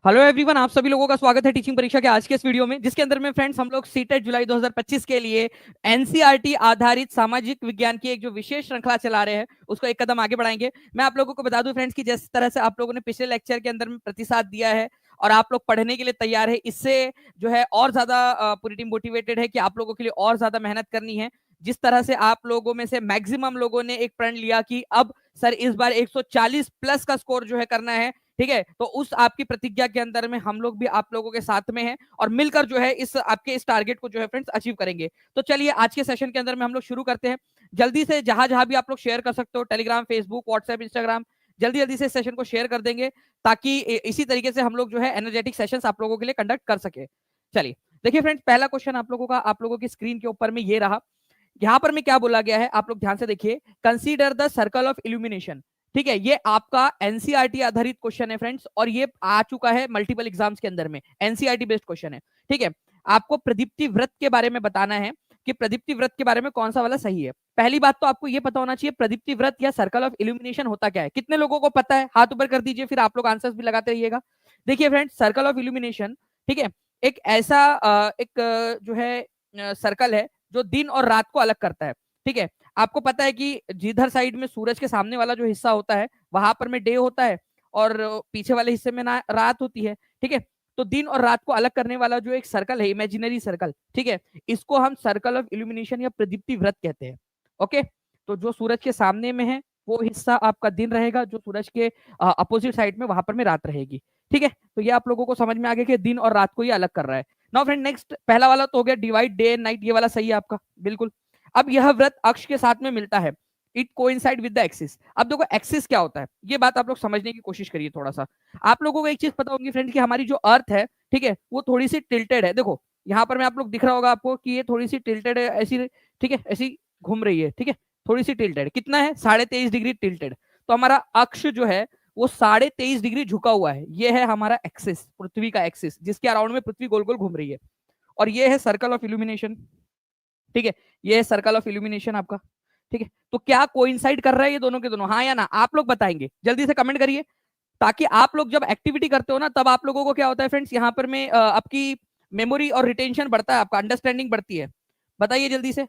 Hello everyone, आप सभी लोगों का स्वागत है टीचिंग परीक्षा के आज के इस वीडियो में, जिसके अंदर में फ्रेंड्स हम लोग सीटेट जुलाई 2025 के लिए एनसीईआरटी आधारित सामाजिक विज्ञान की एक जो विशेष श्रृंखला चला रहे हैं उसको एक कदम आगे बढ़ाएंगे। मैं आप लोगों को बता दूं फ्रेंड्स कि जिस तरह से आप लोगों ने पिछले लेक्चर के अंदर में प्रतिसाद दिया है और आप लोग पढ़ने के लिए तैयार है, इससे जो है और ज्यादा पूरी टीम मोटिवेटेड है कि आप लोगों के लिए और ज्यादा मेहनत करनी है। जिस तरह से आप लोगों में से मैक्सिमम लोगों ने एक प्रण लिया कि अब सर इस बार 140 प्लस का स्कोर जो है करना है, ठीक है, तो उस आपकी प्रतिज्ञा के अंदर में हम लोग भी आप लोगों के साथ में हैं और मिलकर जो है इस आपके इस टारगेट को जो है फ्रेंड्स अचीव करेंगे। तो चलिए आज के सेशन के अंदर में हम लोग शुरू करते हैं। जल्दी से जहां जहां भी आप लोग शेयर कर सकते हो, टेलीग्राम, फेसबुक, व्हाट्सएप, इंस्टाग्राम, जल्दी जल्दी से इस सेशन को शेयर कर देंगे ताकि इसी तरीके से हम लोग जो है एनर्जेटिक सेशंस आप लोगों के लिए कंडक्ट कर सके। चलिए देखिए फ्रेंड्स, पहला क्वेश्चन आप लोगों का आप लोगों की स्क्रीन के ऊपर में ये रहा। यहां पर में क्या बोला गया है, आप लोग ध्यान से देखिए। Consider the circle of illumination. ठीक है, ये आपका एनसीईआरटी आधारित क्वेश्चन है फ्रेंड्स, और ये आ चुका है मल्टीपल एग्जाम्स के अंदर में, एनसीईआरटी बेस्ड क्वेश्चन है। ठीक है, आपको प्रदीप्ति व्रत के बारे में बताना है कि प्रदीप्ति व्रत के बारे में कौन सा वाला सही है। पहली बात तो आपको ये पता होना चाहिए प्रदीप्ति व्रत या सर्कल ऑफ इल्यूमिनेशन होता क्या है। कितने लोगों को पता है, हाथ ऊपर कर दीजिए, फिर आप लोग आंसर्स भी लगाते रहिएगा। देखिए फ्रेंड्स, सर्कल ऑफ इल्यूमिनेशन, ठीक है, एक ऐसा जो है सर्कल है जो दिन और रात को अलग करता है। ठीक है, आपको पता है कि जिधर साइड में सूरज के सामने वाला जो हिस्सा होता है वहां पर में डे होता है और पीछे वाले हिस्से में ना रात होती है। ठीक है, तो दिन और रात को अलग करने वाला जो एक सर्कल है, इमेजिनरी सर्कल, ठीक है, इसको हम सर्कल ऑफ इल्यूमिनेशन या प्रदीप्ति व्रत कहते हैं। ओके, तो जो सूरज के सामने में है वो हिस्सा आपका दिन रहेगा, जो सूरज के अपोजिट साइड में वहां पर में रात रहेगी। ठीक है, तो ये आप लोगों को समझ में आ गया कि दिन और रात को ये अलग कर रहा है। नाउ फ्रेंड, नेक्स्ट पहला वाला तो हो गया डिवाइड डे एंड नाइट, ये वाला सही है आपका, बिल्कुल। अब यह व्रत अक्ष के साथ में मिलता है, it coincide with the axis. अब देखो एक्सिस क्या होता है, ये बात आप लोग समझने की कोशिश करिए थोड़ा सा। आप लोगों को एक चीज पता होगी फ्रेंड कि हमारी जो अर्थ है, ठीक है, वो थोड़ी सी टिल्टेड है। देखो यहाँ पर मैं आप लोग दिख रहा होगा आपको कि ये थोड़ी सी टिल्टेड है, ऐसी, ठीक है, ऐसी घूम रही है। ठीक है, थोड़ी सी टिल्टेड, कितना है, 23.5 डिग्री टिल्टेड। तो हमारा अक्ष जो है वो 23.5 डिग्री झुका हुआ है। ये है हमारा एक्सिस, पृथ्वी का एक्सिस, जिसके अराउंड में पृथ्वी गोल गोल घूम रही है। और ये है सर्कल ऑफ इल्यूमिनेशन। ठीक है, ये है सर्कल ऑफ इल्यूमिनेशन आपका। ठीक है, तो क्या कोइंसाइड कर रहा है ये दोनों के दोनों, हाँ या ना, आप लोग बताएंगे, जल्दी से कमेंट करिए, ताकि आप लोग जब एक्टिविटी करते हो ना तब आप लोगों को क्या होता है फ्रेंड्स, यहाँ पर में आपकी मेमोरी और रिटेंशन बढ़ता है, आपका अंडरस्टैंडिंग बढ़ती है। बताइए जल्दी से।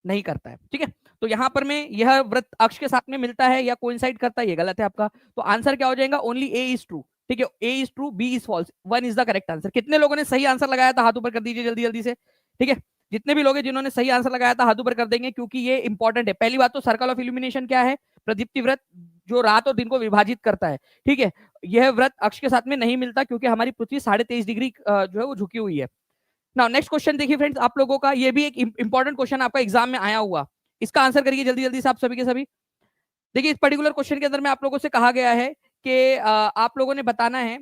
नहीं करता है। ठीक है, तो यहां पर में यह व्रत अक्ष के साथ में मिलता है या कोइंसाइड करता है, ये गलत है आपका। तो आंसर क्या हो जाएगा, ओनली ए इज ट्रू। ठीक है, A is true, B is false, 1 is the correct answer. कितने लोगों ने सही आंसर लगाया था, हाथ ऊपर कर दीजिए जल्दी जल्दी से। ठीक है, जितने भी लोग हैं जिन्होंने सही आंसर लगाया था हाथ ऊपर कर देंगे, क्योंकि ये इंपॉर्टेंट है। पहली बात तो सर्कल ऑफ इल्यूमिनेशन क्या है, प्रदीप्ति व्रत, जो रात और दिन को विभाजित करता है। ठीक है, यह व्रत अक्ष के साथ में नहीं मिलता क्योंकि हमारी पृथ्वी 23.5 डिग्री जो है वो झुकी हुई है। नाउ नेक्स्ट क्वेश्चन देखिए फ्रेंड्स, आप लोगों का ये भी एक इंपॉर्टेंट क्वेश्चन आपका एग्जाम में आया हुआ, इसका आंसर करिए जल्दी जल्दी से आप सभी के सभी। देखिए इस पर्टिकुलर क्वेश्चन के अंदर में आप लोगों से कहा गया है कि आप लोगों ने बताना है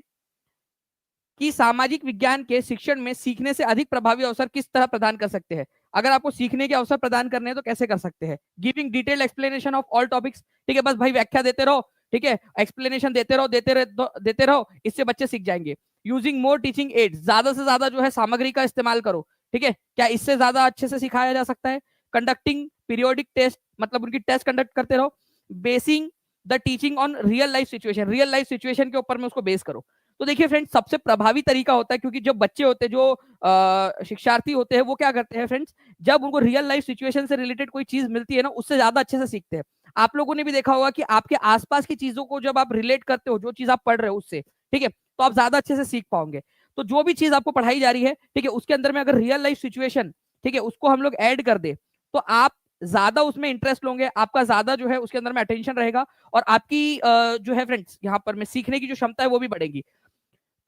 कि सामाजिक विज्ञान के शिक्षण में सीखने से अधिक प्रभावी अवसर किस तरह प्रदान कर सकते हैं। अगर आपको सीखने के अवसर प्रदान करने हैं तो कैसे कर सकते हैं। Giving detail explanation of all topics. ठीक है, बस भाई व्याख्या देते रहो, ठीक है, एक्सप्लेनेशन देते रहो, इससे बच्चे सीख जाएंगे। यूजिंग मोर टीचिंग एड्स, ज्यादा से ज्यादा जो है सामग्री का इस्तेमाल करो। ठीक है, क्या इससे ज्यादा अच्छे से सिखाया जा सकता है। कंडक्टिंग पीरियोडिक टेस्ट, मतलब उनकी टेस्ट कंडक्ट करते रहो। Basin the teaching on real life situation, real life situation के ऊपर में उसको बेस करो। तो देखिए फ्रेंड्स, सबसे प्रभावी तरीका होता है, क्योंकि जो बच्चे होते हैं, जो शिक्षार्थी होते हैं, वो क्या करते हैं फ्रेंड्स, जब उनको रियल लाइफ सिचुएशन से रिलेटेड कोई चीज मिलती है ना, उससे ज्यादा अच्छे से सीखते हैं। आप लोगों ने भी देखा होगा कि आपके आसपास की चीजों को जब आप रिलेट करते हो, जो चीज आप पढ़ रहे हो उससे, ठीक है, तो आप ज्यादा अच्छे से सीख पाओगे। तो जो भी चीज आपको पढ़ाई जा रही है, ठीक है, उसके अंदर में अगर रियल लाइफ सिचुएशन, ठीक है, उसको हम लोग ऐड कर दे, तो आप ज्यादा उसमें इंटरेस्ट लोगे, आपका ज्यादा जो है उसके अंदर में अटेंशन रहेगा, और आपकी जो है फ्रेंड्स यहाँ पर में सीखने की जो क्षमता है वो भी बढ़ेगी।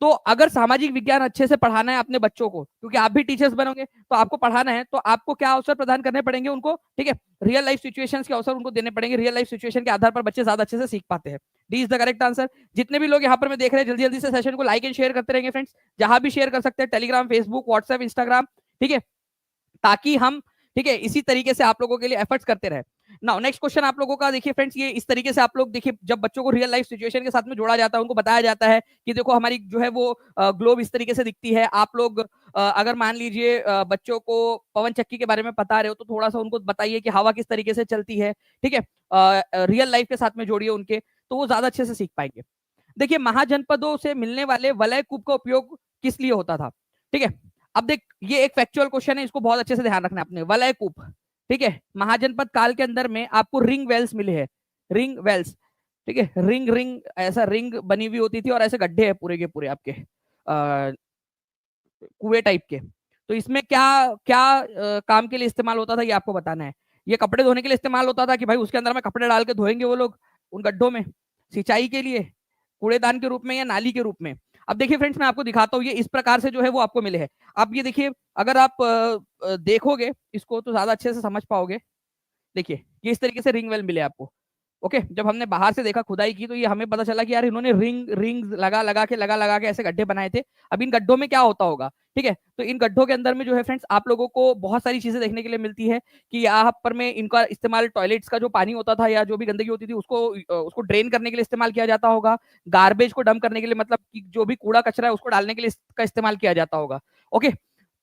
तो अगर सामाजिक विज्ञान अच्छे से पढ़ाना है अपने बच्चों को, क्योंकि आप भी टीचर्स बनोगे, तो आपको पढ़ाना है, तो आपको क्या अवसर प्रदान करने पड़ेंगे उनको, ठीक है, रियल लाइफ सिचुएशंस के अवसर उनको देने पड़ेंगे। रियल लाइफ सिचुएशन के आधार पर बच्चे ज्यादा अच्छे से सीख पाते हैं। D is the correct answer. जितने भी लोग यहाँ पर मैं देख रहे हैं, जल्दी जल्दी से सेशन को लाइक एंड शेयर करते रहेंगे फ्रेंड्स, जहां भी शेयर कर सकते हैं, टेलीग्राम, फेसबुक, व्हाट्सएप, इंस्टाग्राम, ठीक है, ताकि हम, ठीक है, इसी तरीके से आप लोगों के लिए एफर्ट्स करते रहे। नाउ नेक्स्ट क्वेश्चन आप लोगों का देखिए फ्रेंड्स, ये इस तरीके से आप लोग देखिए, जब बच्चों को रियल लाइफ सिचुएशन के साथ में जोड़ा जाता है, उनको बताया जाता है कि देखो हमारी जो है वो ग्लोब इस तरीके से दिखती है। आप लोग अगर मान लीजिए बच्चों को पवन चक्की के बारे में बता रहे हो, तो थोड़ा सा उनको बताइए कि हवा किस तरीके से चलती है। ठीक है, रियल लाइफ के साथ में जोड़िए उनके, तो वो ज्यादा अच्छे से सीख पाएंगे। देखिए महाजनपदों से मिलने वाले वलय कूप का उपयोग किस लिए होता था, ठीक है। अब देख ये एक फैक्चुअल क्वेश्चन है, इसको बहुत अच्छे से ध्यान रखना है अपने, वलय कूप, ठीक है। महाजनपद काल के अंदर में आपको रिंग वेल्स मिले हैं, रिंग वेल्स, ठीक है। रिंग रिंग ऐसा रिंग बनी हुई होती थी और ऐसे गड्ढे हैं पूरे के पूरे आपके कुएं टाइप के। तो इसमें क्या क्या काम के लिए इस्तेमाल होता था ये आपको बताना है। ये कपड़े धोने के लिए इस्तेमाल होता था कि भाई उसके अंदर में कपड़े डाल के धोएंगे वो लोग उन गड्ढों में, सिंचाई के लिए, कूड़ेदान के रूप में या नाली के रूप में। अब देखिए फ्रेंड्स मैं आपको दिखाता हूँ, ये इस प्रकार से जो है वो आपको मिले हैं। आप ये देखिए, अगर आप देखोगे इसको तो ज्यादा अच्छे से समझ पाओगे। देखिए ये इस तरीके से रिंग वेल मिले आपको। ओके, जब हमने बाहर से देखा खुदाई की तो ये हमें पता चला कि यार इन्होंने रिंग लगा के ऐसे गड्ढे बनाए थे। अब इन गड्ढों में क्या होता होगा, ठीक है। तो इन गड्ढों के अंदर में जो है फ्रेंड्स आप लोगों को बहुत सारी चीजें देखने के लिए मिलती है कि यहाँ पर में इनका इस्तेमाल टॉयलेट्स का जो पानी होता था या जो भी गंदगी होती थी उसको ड्रेन करने के लिए इस्तेमाल किया जाता होगा। गार्बेज को डंप करने के लिए, मतलब कि जो भी कूड़ा कचरा है उसको डालने के लिए इसका इस्तेमाल किया जाता होगा। ओके,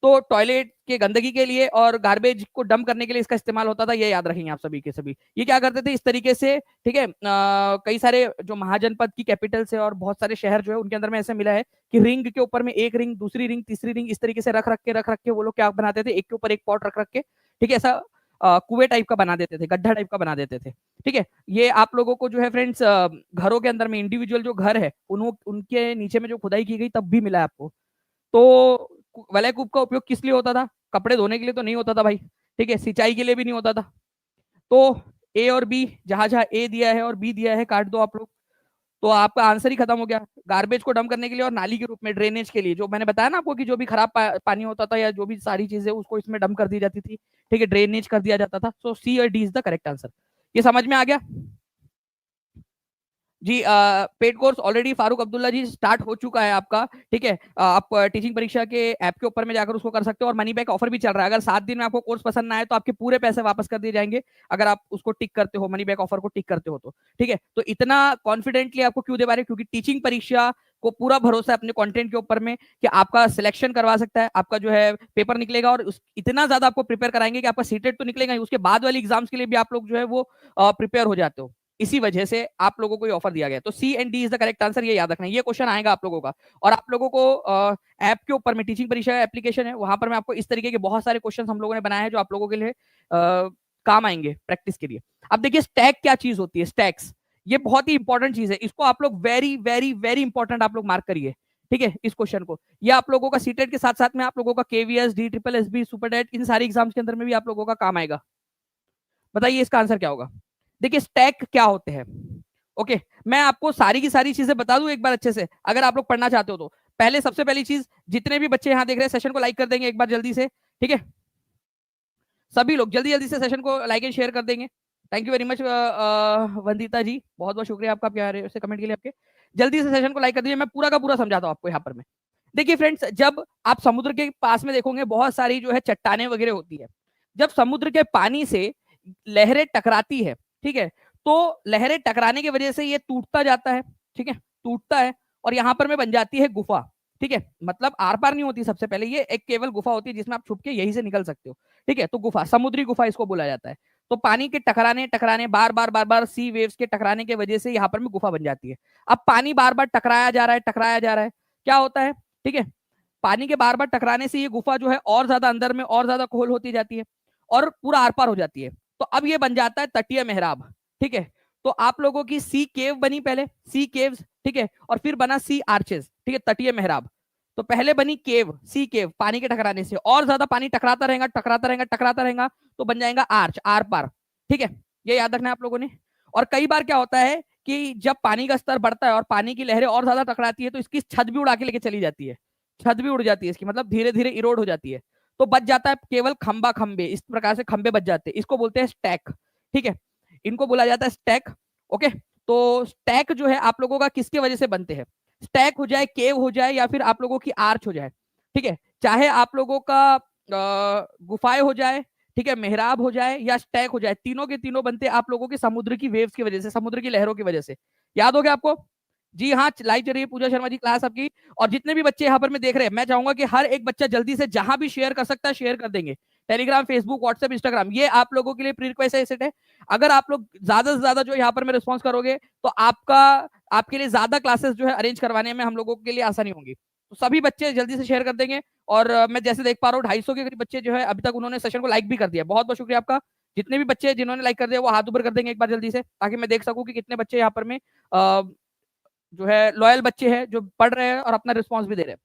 तो टॉयलेट के गंदगी के लिए और गार्बेज को डंप करने के लिए इसका इस्तेमाल होता था, ये याद रखेंगे आप सभी के सभी। ये क्या करते थे इस तरीके से, ठीक है। कई सारे जो महाजनपद की कैपिटल्स है और बहुत सारे शहर जो है उनके अंदर में ऐसे मिला है कि रिंग के ऊपर में एक रिंग, दूसरी रिंग, तीसरी रिंग, इस तरीके से रख रख के वो लोग क्या बनाते थे, एक के ऊपर एक पॉट रख रख के, ठीक है, ऐसा कुएं टाइप का बना देते थे, गड्ढा टाइप का बना देते थे, ठीक है। ये आप लोगों को जो है फ्रेंड्स घरों के अंदर में इंडिविजुअल जो घर है उनके नीचे में जो खुदाई की गई तब भी मिला है आपको। तो वलय कूप का उपयोग किस लिए होता था, कपड़े धोने के लिए तो नहीं होता था भाई, ठीक है, सिंचाई के लिए भी नहीं होता था। तो ए और बी, जहां जहां ए दिया है और बी दिया है काट दो आप लोग, तो आपका आंसर ही खत्म हो गया। गार्बेज को डंप करने के लिए और नाली के रूप में ड्रेनेज के लिए, जो मैंने बताया ना आपको कि जो भी खराब पानी होता था या जो भी सारी चीजें उसको इसमें डंप कर दी जाती थी, ठीक है, ड्रेनेज कर दिया जाता था। सो सी और D is the correct answer. ये समझ में आ गया जी। Paid course already Farooq Abdullah ji start हो चुका है आपका, ठीक है। आप टीचिंग परीक्षा के ऐप के ऊपर में जाकर उसको कर सकते हो और मनी बैक ऑफर भी चल रहा है। अगर 7 दिन में आपको कोर्स पसंद ना आए तो आपके पूरे पैसे वापस कर दिए जाएंगे, अगर आप उसको टिक करते हो, मनी बैक ऑफर को टिक करते हो तो, ठीक है। तो इतना कॉन्फिडेंटली आपको क्यों दे पा रहे, क्योंकि टीचिंग परीक्षा को पूरा भरोसा है अपने कंटेंट के ऊपर में कि आपका सिलेक्शन करवा सकता है, आपका जो है पेपर निकलेगा और इतना ज्यादा आपको प्रिपेयर कराएंगे कि आपका सीटेट तो निकलेगा ही, उसके बाद वाली एग्जाम्स के लिए भी आप लोग जो है वो प्रिपेयर हो जाते हो। इसी वजह से आप लोगों को ये ऑफर दिया गया। तो C and D is the correct answer, ये याद रखना। ये क्वेश्चन आएगा आप लोगों का, और आप लोगों को ऐप के ऊपर में टीचिंग परीक्षा एप्लीकेशन है, वहां पर मैं आपको इस तरीके के बहुत सारे क्वेश्चन हम लोगों ने बनाए हैं जो आप लोगों के लिए काम आएंगे प्रैक्टिस के लिए। अब देखिए स्टैक क्या चीज होती है, स्टैक्स ये बहुत ही इंपॉर्टेंट चीज है, इसको आप लोग वेरी वेरी वेरी इंपॉर्टेंट आप लोग मार्क करिए, ठीक है, इस क्वेश्चन को। ये आप लोगों का सीटेट के साथ साथ में आप लोगों का KVS, D triple S B, super TET, इन सारी एग्जाम्स के अंदर में भी आप लोगों का काम आएगा। बताइए इसका आंसर क्या होगा। देखिए स्टैक क्या होते हैं, ओके, मैं आपको सारी की सारी चीजें बता दूं एक बार अच्छे से, अगर आप लोग पढ़ना चाहते हो तो। पहले सबसे पहली चीज, जितने भी बच्चे यहां देख रहे हैं सेशन को लाइक कर देंगे एक बार जल्दी से, ठीक है, सभी लोग जल्दी जल्दी से सेशन को लाइक एंड शेयर कर देंगे। Thank you very much Vandita ji, बहुत बहुत शुक्रिया आपका प्यारे से कमेंट के लिए आपके। जल्दी से सेशन को लाइक कर दीजिए, मैं पूरा का पूरा समझाता हूँ आपको यहाँ पर मैं। देखिए फ्रेंड्स, जब आप समुद्र के पास में देखोगे बहुत सारी जो है चट्टाने वगैरह होती है, जब समुद्र के पानी से लहरें टकराती है, ठीक है, तो लहरें टकराने की वजह से ये टूटता जाता है, ठीक है, टूटता है और यहाँ पर में बन जाती है गुफा, ठीक है। मतलब आर पार नहीं होती, सबसे पहले ये एक केवल गुफा होती है जिसमें आप छुप के यहीं से निकल सकते हो, ठीक है। तो गुफा, समुद्री गुफा इसको बोला जाता है। तो पानी के टकराने टकराने बार बार सी वेव्स के टकराने की वजह से यहाँ पर में गुफा बन जाती है। अब पानी बार बार टकराया जा रहा है, टकराया जा रहा है, क्या होता है, ठीक है, पानी के बार बार टकराने से ये गुफा जो है और ज्यादा अंदर में और ज्यादा खोल होती जाती है और पूरा आर पार हो जाती है। तो अब ये बन जाता है तटीय मेहराब, ठीक है। तो आप लोगों की सी केव बनी पहले, सी केव्स, ठीक है, और फिर बना सी आर्चेस, ठीक है, तटीय मेहराब। तो पहले बनी केव, सी केव, पानी के टकराने से और ज्यादा पानी टकराता रहेगा टकराता रहेगा टकराता रहेगा, तो बन जाएगा आर्च, आर पार, ठीक है। ये याद रखना है आप लोगों ने। और कई बार क्या होता है कि जब पानी का स्तर बढ़ता है और पानी की लहरें और ज्यादा टकराती है तो इसकी छत भी उड़ा के लेके चली जाती है, छत भी उड़ जाती है इसकी, मतलब धीरे धीरे इरोड हो जाती है, तो बच जाता है केवल खंबा, खंबे, इस प्रकार से खंबे बच जाते हैं, इसको बोलते हैं स्टैक, ठीक है, इनको बोला जाता है स्टैक। ओके, तो स्टैक जो है आप लोगों का किसके वजह से बनते हैं, स्टैक हो जाए, केव हो जाए, या फिर आप लोगों की आर्च हो जाए, ठीक है, चाहे आप लोगों का गुफाएं हो जाए, ठीक है, मेहराब हो जाए या स्टैक हो जाए, तीनों के तीनों बनते आप लोगों के समुद्र की वेव्स की वजह से, समुद्र की लहरों की वजह से। याद हो गया आपको। जी हाँ, लाइव चल रही है पूजा शर्मा जी क्लास आपकी। और जितने भी बच्चे यहाँ पर मैं देख रहे हैं, मैं चाहूंगा कि हर एक बच्चा जल्दी से जहां भी शेयर कर सकता है शेयर कर देंगे, टेलीग्राम, फेसबुक, व्हाट्सएप, इंस्टाग्राम, ये आप लोगों के लिए प्री रिक्वेस्ट है। अगर आप लोग ज्यादा से ज्यादा जो यहाँ पर में रिस्पॉन्स करोगे तो आपके लिए ज्यादा क्लासेस जो है अरेंज करवाने में हम लोगों के लिए आसानी होगी। तो सभी बच्चे जल्दी से शेयर कर देंगे। और मैं जैसे देख पा रहा हूँ 250 के करीब बच्चे जो है अभी तक उन्होंने सेशन को लाइक भी कर दिया। बहुत बहुत शुक्रिया आपका। जितने भी बच्चे जिन्होंने लाइक कर दिया वो हाथ ऊपर कर देंगे एक बार जल्दी से, ताकि मैं देख सकूं कि कितने बच्चे यहाँ पर में जो है लॉयल बच्चे हैं जो पढ़ रहे हैं और अपना रिस्पॉन्स भी दे रहे हैं।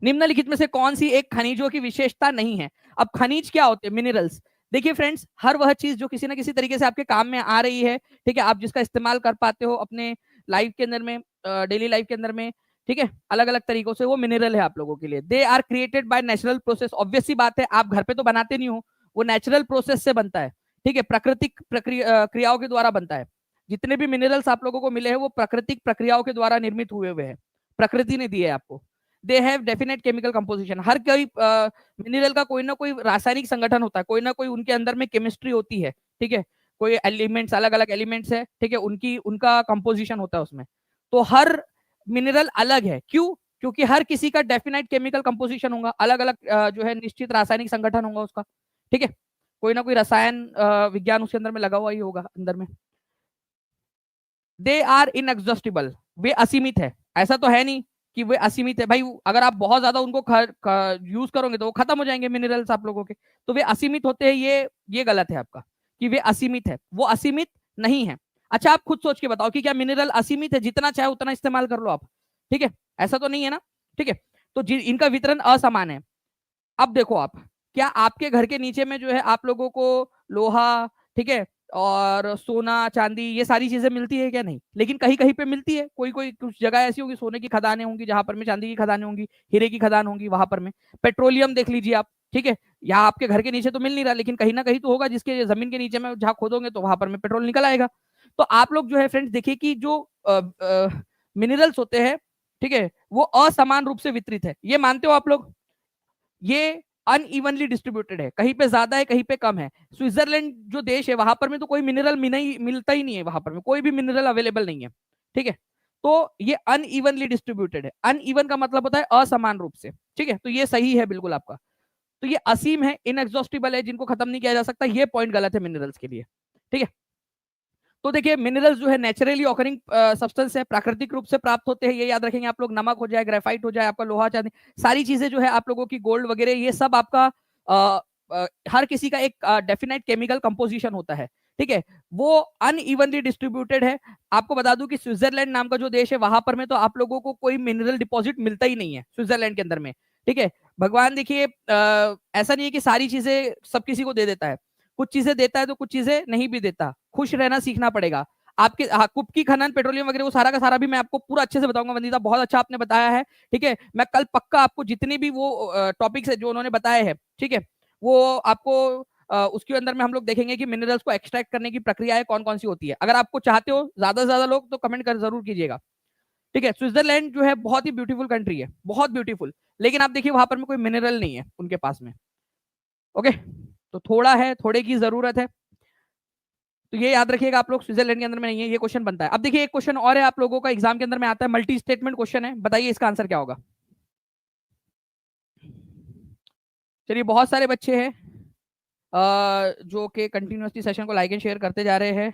निम्नलिखित में से कौन सी एक खनिजों की विशेषता नहीं है? अब खनिज क्या होते हैं? मिनरल्स। देखिए फ्रेंड्स, हर वह चीज जो किसी ना किसी तरीके से आपके काम में आ रही है, ठीक है, आप जिसका इस्तेमाल कर पाते हो अपने लाइफ के अंदर में, डेली लाइफ के अंदर में, ठीक है, अलग अलग तरीकों से, वो मिनरल है आप लोगों के लिए। They are created by natural process. Obvious सी बात है, आप घर पे तो बनाते नहीं हो, वो नेचुरल प्रोसेस से बनता है, ठीक है, प्राकृतिक क्रियाओं के द्वारा बनता है। जितने भी मिनरल्स आप लोगों को मिले हैं वो प्राकृतिक प्रक्रियाओं के द्वारा निर्मित हुए हैं, प्रकृति ने दिए आपको। They have definite chemical composition. हर कोई मिनरल का कोई ना कोई रासायनिक संगठन होता है, कोई ना कोई उनके अंदर में केमिस्ट्री होती है, ठीक है, कोई एलिमेंट्स, अलग अलग एलिमेंट्स है, ठीक है, उनका कंपोजिशन होता है उसमें। तो हर मिनरल अलग है, क्यों? क्योंकि हर किसी का डेफिनेट केमिकल कंपोजिशन होगा, अलग अलग जो है निश्चित रासायनिक संगठन होगा उसका, ठीक है, कोई ना कोई रसायन विज्ञान उसके अंदर में लगा हुआ ही होगा अंदर में। They are inexhaustible. वे असीमित है। ऐसा तो है नहीं कि वे असीमित है भाई, अगर आप बहुत ज्यादा उनको यूज करोगे तो वो खत्म हो जाएंगे मिनरल्स आप लोगों के। तो वे असीमित होते हैं, ये गलत है आपका कि वे असीमित है, वो असीमित नहीं है। अच्छा, आप खुद सोच के बताओ कि क्या मिनरल असीमित है? जितना चाहे उतना इस्तेमाल कर लो आप, ठीक है, ऐसा तो नहीं है ना, ठीक है। तो इनका वितरण असमान है। अब देखो आप, क्या आपके घर के नीचे में जो है आप लोगों को लोहा, ठीक है, और सोना चांदी ये सारी चीजें मिलती है क्या? नहीं, लेकिन कहीं कहीं पे मिलती है। कोई कोई कुछ जगह ऐसी होगी सोने की खदानें होंगी जहां पर में, चांदी की खदानें होंगी, हीरे की खदान होंगी वहां पर में। पेट्रोलियम देख लीजिए आप, ठीक है, यहाँ आपके घर के नीचे तो मिल नहीं रहा, लेकिन कहीं ना कहीं तो होगा जिसके जमीन के नीचे में जहाँ खोदोगे तो वहां पर में पेट्रोल निकल आएगा। तो आप लोग जो है फ्रेंड्स देखिए कि जो मिनरल्स होते हैं, ठीक है, वो असमान रूप से वितरित है। ये मानते हो आप लोग? ये अनइवनली डिस्ट्रीब्यूटेड है, कहीं पे ज्यादा है कहीं पे कम है। स्विट्जरलैंड जो देश है वहां पर में तो कोई मिनरल मिलता ही नहीं है, वहां पर में कोई भी मिनरल अवेलेबल नहीं है, ठीक है। तो ये अनइवनली डिस्ट्रीब्यूटेड है। अनइवन का मतलब होता है असमान रूप से, ठीक है, तो ये सही है बिल्कुल आपका। तो ये असीम है, इनएग्जॉस्टिबल है, जिनको खत्म नहीं किया जा सकता, ये पॉइंट गलत है मिनरल्स के लिए, ठीक है। तो देखिए मिनरल्स जो है नेचुरली ऑकरिंग सब्सटेंस है, प्राकृतिक रूप से प्राप्त होते हैं, ये याद रखेंगे आप लोग। नमक हो जाए, ग्रेफाइट हो जाए, आपका लोहा चांदी, सारी चीजें जो है आप लोगों की, गोल्ड वगैरह, ये सब आपका हर किसी का एक डेफिनेट केमिकल कंपोजिशन होता है, ठीक है, वो अनइवनली डिस्ट्रीब्यूटेड है। आपको बता दूं कि स्विट्जरलैंड नाम का जो देश है वहां पर में तो आप लोगों को कोई मिनरल डिपॉजिट मिलता ही नहीं है स्विट्जरलैंड के अंदर में, ठीक है। भगवान देखिए ऐसा नहीं है कि सारी चीजें सब किसी को दे देता है, कुछ चीजें देता है तो कुछ चीजें नहीं भी देता। खुश रहना सीखना पड़ेगा आपके। कुप की खनन, पेट्रोलियम वगैरह, वो सारा का सारा भी मैं आपको पूरा अच्छे से बताऊंगा। वंदिता बहुत अच्छा आपने बताया है, ठीक है। मैं कल पक्का आपको जितने भी वो टॉपिक्स है जो उन्होंने बताए हैं, ठीक है, वो आपको उसके अंदर में हम लोग देखेंगे कि मिनरल्स को एक्सट्रैक्ट करने की प्रक्रिया कौन कौन सी होती है। अगर आपको चाहते हो ज्यादा से ज्यादा लोग तो कमेंट कर जरूर कीजिएगा, ठीक है। स्विट्जरलैंड जो है बहुत ही ब्यूटीफुल कंट्री है, बहुत ब्यूटीफुल, लेकिन आप देखिए वहां पर में कोई मिनरल नहीं है उनके पास में, ओके। तो थोड़ा है, थोड़े की जरूरत है, तो ये याद रखिएगा आप लोग। स्विट्जरलैंड के अंदर में नहीं है, ये क्वेश्चन बनता है। अब देखिए एक क्वेश्चन और है आप लोगों का एग्जाम के अंदर में आता है, मल्टी स्टेटमेंट क्वेश्चन है, बताइए इसका आंसर क्या होगा। चलिए बहुत सारे बच्चे हैं जो कि कंटिन्यूसली सेशन को लाइक एंड शेयर करते जा रहे हैं।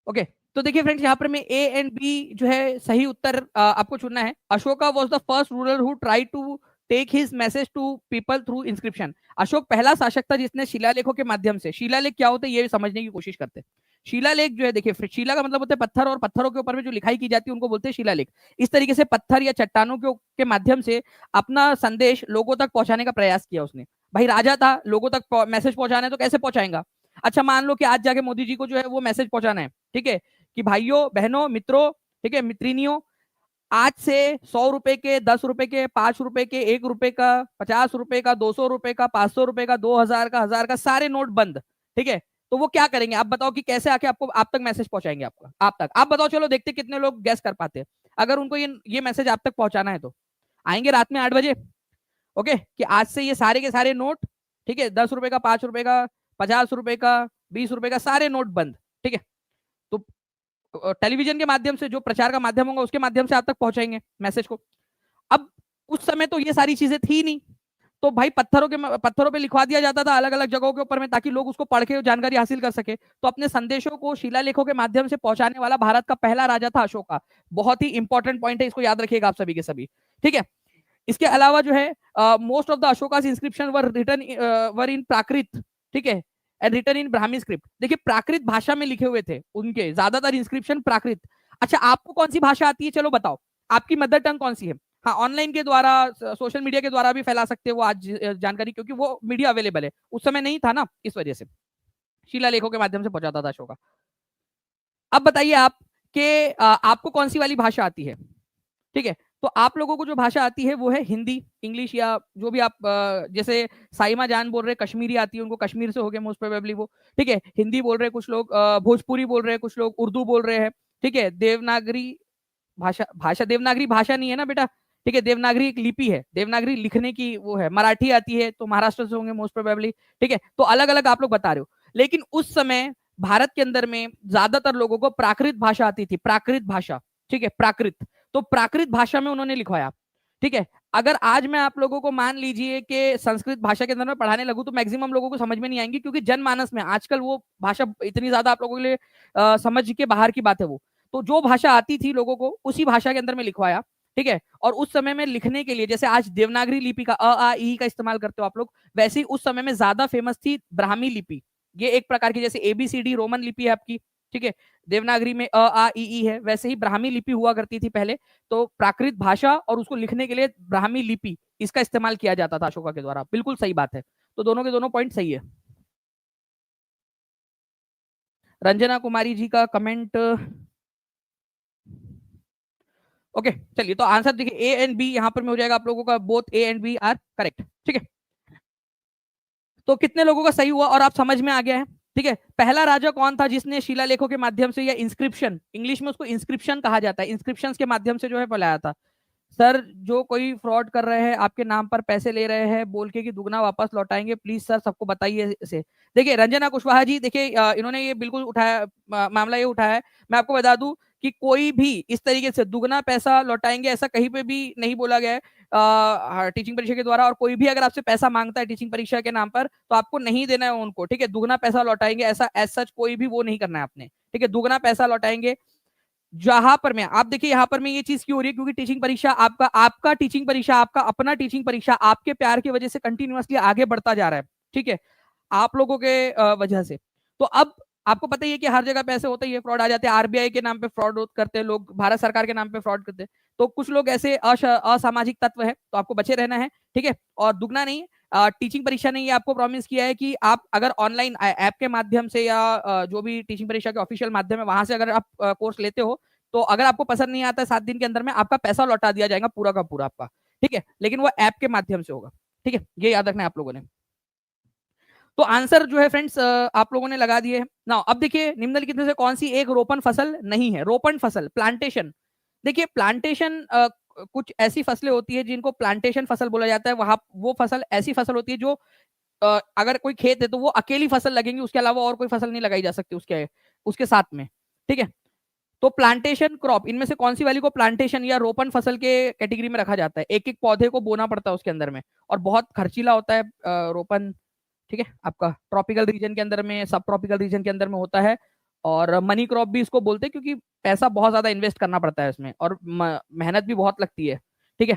ओके तो देखिए फ्रेंड्स, यहाँ पर में ए एंड बी जो है सही उत्तर आपको चुनना है। Ashoka was the first ruler who try to take his message to people through inscription. Ashoka पहला शासक था जिसने शिलालेखों के माध्यम से, शिलालेख क्या होते हैं ये समझने की कोशिश करते हैं। शिलालेख जो है, देखिए शिला का मतलब होता है पत्थर, और पत्थरों के ऊपर में जो लिखाई की जाती है उनको बोलते हैं शिलालेख। इस तरीके से पत्थर या चट्टानों के माध्यम से अपना संदेश लोगों तक पहुंचाने का प्रयास किया उसने। भाई राजा था, लोगों तक मैसेज पहुंचाना है तो कैसे पहुंचाएगा? अच्छा मान लो कि आज जाके मोदी जी को जो है वो मैसेज पहुंचाना है, ठीक है, कि भाइयों बहनों मित्रों, ठीक है, मित्रिनियों, आज से 100 रुपए के, 10 रुपए के, 5 रुपए के, 1 रुपए का, 50 रुपए का, 200 रुपए का, 500 रुपए का, 2000 का, 1000 का, सारे नोट बंद, ठीक है, तो वो क्या करेंगे आप बताओ कि कैसे आके आपको आप तक मैसेज पहुंचाएंगे, आपका आप तक, आप बताओ, चलो देखते कितने लोग गैस कर पाते हैं। अगर उनको ये मैसेज आप तक पहुंचाना है तो आएंगे रात में 8 बजे, ओके, कि आज से ये सारे के सारे नोट, ठीक है, 10 रुपए का, 5 रुपए का, 50 रुपए का, 20 रुपए का, सारे नोट बंद, ठीक है। तो टेलीविजन के माध्यम से, जो प्रचार का माध्यम होगा उसके माध्यम से आप तक पहुंचाएंगे मैसेज को। अब उस समय तो ये सारी चीजें थी नहीं, तो भाई पत्थरों पे लिखवा दिया जाता था अलग अलग जगहों के ऊपर में, ताकि लोग उसको पढ़ के जानकारी हासिल कर सके। तो अपने संदेशों को शिलालेखों के माध्यम से पहुंचाने वाला भारत का पहला राजा था अशोका। बहुत ही इंपॉर्टेंट पॉइंट है, इसको याद रखिएगा आप सभी के सभी, ठीक है। इसके अलावा जो है most of the Ashoka's inscription were in Prakrit, ठीक है, and written in Brahmi script. देखिए प्राकृत भाषा में लिखे हुए थे उनके ज्यादातर इंस्क्रिप्शन प्राकृत। अच्छा आपको कौन सी भाषा आती है, चलो बताओ, आपकी मदर टंग कौन सी है? हाँ, ऑनलाइन के द्वारा, सोशल मीडिया के द्वारा भी फैला सकते हो आज जानकारी, क्योंकि वो मीडिया अवेलेबल है, उस समय नहीं था ना, इस वजह से शिलालेखों के माध्यम से पहुंचाता था अशोका। अब बताइए आप कि आपको कौन सी वाली भाषा आती है, ठीक है। तो आप लोगों को जो भाषा आती है वो है हिंदी, इंग्लिश, या जो भी आप जैसे साइमा जान बोल रहे हैं कश्मीरी आती है, उनको कश्मीर से हो गए मोस्ट प्रोबेबली वो, ठीक है। हिंदी बोल रहे हैं कुछ लोग, भोजपुरी बोल रहे हैं कुछ लोग, उर्दू बोल रहे हैं, ठीक है। देवनागरी भाषा देवनागरी भाषा नहीं है ना बेटा, ठीक है, देवनागरी एक लिपि है, देवनागरी लिखने की वो है। मराठी आती है तो महाराष्ट्र से होंगे मोस्ट प्रोबेबली, ठीक है। तो अलग अलग आप लोग बता रहे हो, लेकिन उस समय भारत के अंदर में ज्यादातर लोगों को प्राकृत भाषा आती थी, प्राकृत भाषा, ठीक है, प्राकृत। तो प्राकृत भाषा में उन्होंने लिखवाया, ठीक है। अगर आज मैं आप लोगों को मान लीजिए कि संस्कृत भाषा के अंदर में पढ़ाने लगूं तो मैक्सिमम लोगों को समझ में नहीं आएंगी, क्योंकि जनमानस में आजकल वो भाषा इतनी ज्यादा आप लोगों के लिए समझ के बाहर की बात है वो। तो जो भाषा आती थी लोगों को उसी भाषा के अंदर में लिखवाया, ठीक है। और उस समय में लिखने के लिए, जैसे आज देवनागरी लिपि का अ आ ई का इस्तेमाल करते हो आप लोग, वैसे ही उस समय में ज्यादा फेमस थी ब्राह्मी लिपि। ये एक प्रकार की जैसे एबीसीडी रोमन लिपि है आपकी, ठीक है, देवनागरी में अ आ ई है, वैसे ही ब्राह्मी लिपि हुआ करती थी पहले। तो प्राकृत भाषा और उसको लिखने के लिए ब्राह्मी लिपि, इसका इस्तेमाल किया जाता था अशोका के द्वारा, बिल्कुल सही बात है। तो दोनों के दोनों पॉइंट सही है। रंजना कुमारी जी का कमेंट, ओके, चलिए, तो आंसर देखिए ए एंड बी यहां पर में हो जाएगा आप लोगों का, both A and B are correct, ठीक है। तो कितने लोगों का सही हुआ और आप समझ में आ गया है, ठीक है। पहला राजा कौन था जिसने शिलालेखों के माध्यम से, या इंस्क्रिप्शन, इंग्लिश में उसको इंस्क्रिप्शन कहा जाता है, इंस्क्रिप्शन के माध्यम से जो है फैलाया था। सर जो कोई फ्रॉड कर रहे हैं, आपके नाम पर पैसे ले रहे हैं बोल के कि दुगना वापस लौटाएंगे, प्लीज सर सबको बताइए इसे। देखिए रंजना कुशवाहा जी, देखिए इन्होंने ये बिल्कुल उठाया, मामला ये उठाया है। मैं आपको बता दूं कि कोई भी इस तरीके से दुगना पैसा लौटाएंगे ऐसा कहीं पे भी नहीं बोला गया है टीचिंग परीक्षा के द्वारा। और कोई भी अगर आपसे पैसा मांगता है टीचिंग परीक्षा के नाम पर तो आपको नहीं देना है उनको, ठीक है। दुगना पैसा लौटाएंगे ऐसा एज सच कोई भी वो नहीं करना है आपने, ठीक है। दुगना पैसा लौटाएंगे जहां पर मैं, आप देखिए यहाँ पर मैं, ये चीज क्यों हो रही है, क्योंकि टीचिंग परीक्षा आपका टीचिंग परीक्षा, आपका अपना टीचिंग परीक्षा आपके प्यार की वजह से कंटिन्यूअसली आगे बढ़ता जा रहा है, ठीक है, आप लोगों के वजह से। तो अब आपको पता ही है कि हर जगह पे ऐसे होता ही है, फ्रॉड आ जाते हैं, आरबीआई के नाम पे फ्रॉड करते हैं लोग, भारत सरकार के नाम पे फ्रॉड करते हैं। तो कुछ लोग ऐसे असामाजिक तत्व है, तो आपको बचे रहना है, ठीक है। और दुगना नहीं, टीचिंग परीक्षा ने ये आपको प्रॉमिस किया है कि आप अगर ऑनलाइन ऐप के माध्यम से या जो भी टीचिंग परीक्षा के ऑफिशियल माध्यम है वहां से अगर आप कोर्स लेते हो, तो अगर आपको पसंद नहीं आता है 7 दिन के अंदर में आपका पैसा लौटा दिया जाएगा पूरा का पूरा आपका, ठीक है। लेकिन वो ऐप के माध्यम से होगा, ठीक है, ये याद रखना है आप लोगों ने। तो आंसर जो है फ्रेंड्स आप लोगों ने लगा दिए ना। अब देखिए निम्नलिखित में से कौन सी एक रोपण फसल नहीं है? रोपण फसल, प्लांटेशन। देखिए प्लांटेशन कुछ ऐसी फसलें होती है जिनको प्लांटेशन फसल बोला जाता है। वहां वो फसल ऐसी फसल होती है जो अगर कोई खेत है तो वो अकेली फसल लगेंगी, उसके अलावा और कोई फसल नहीं लगाई जा सकती उसके उसके साथ में, ठीक है। तो प्लांटेशन क्रॉप, इनमें से कौन सी वाली को प्लांटेशन या रोपण फसल के कैटेगरी में रखा जाता है? एक एक पौधे को बोना पड़ता है उसके अंदर में, और बहुत खर्चीला होता है रोपण, ठीक है। आपका ट्रॉपिकल रीजन के अंदर में, सब ट्रॉपिकल रीजन के अंदर में होता है। और मनी क्रॉप भी इसको बोलते हैं क्योंकि पैसा बहुत ज्यादा इन्वेस्ट करना पड़ता है इसमें और मेहनत भी बहुत लगती है, ठीक है।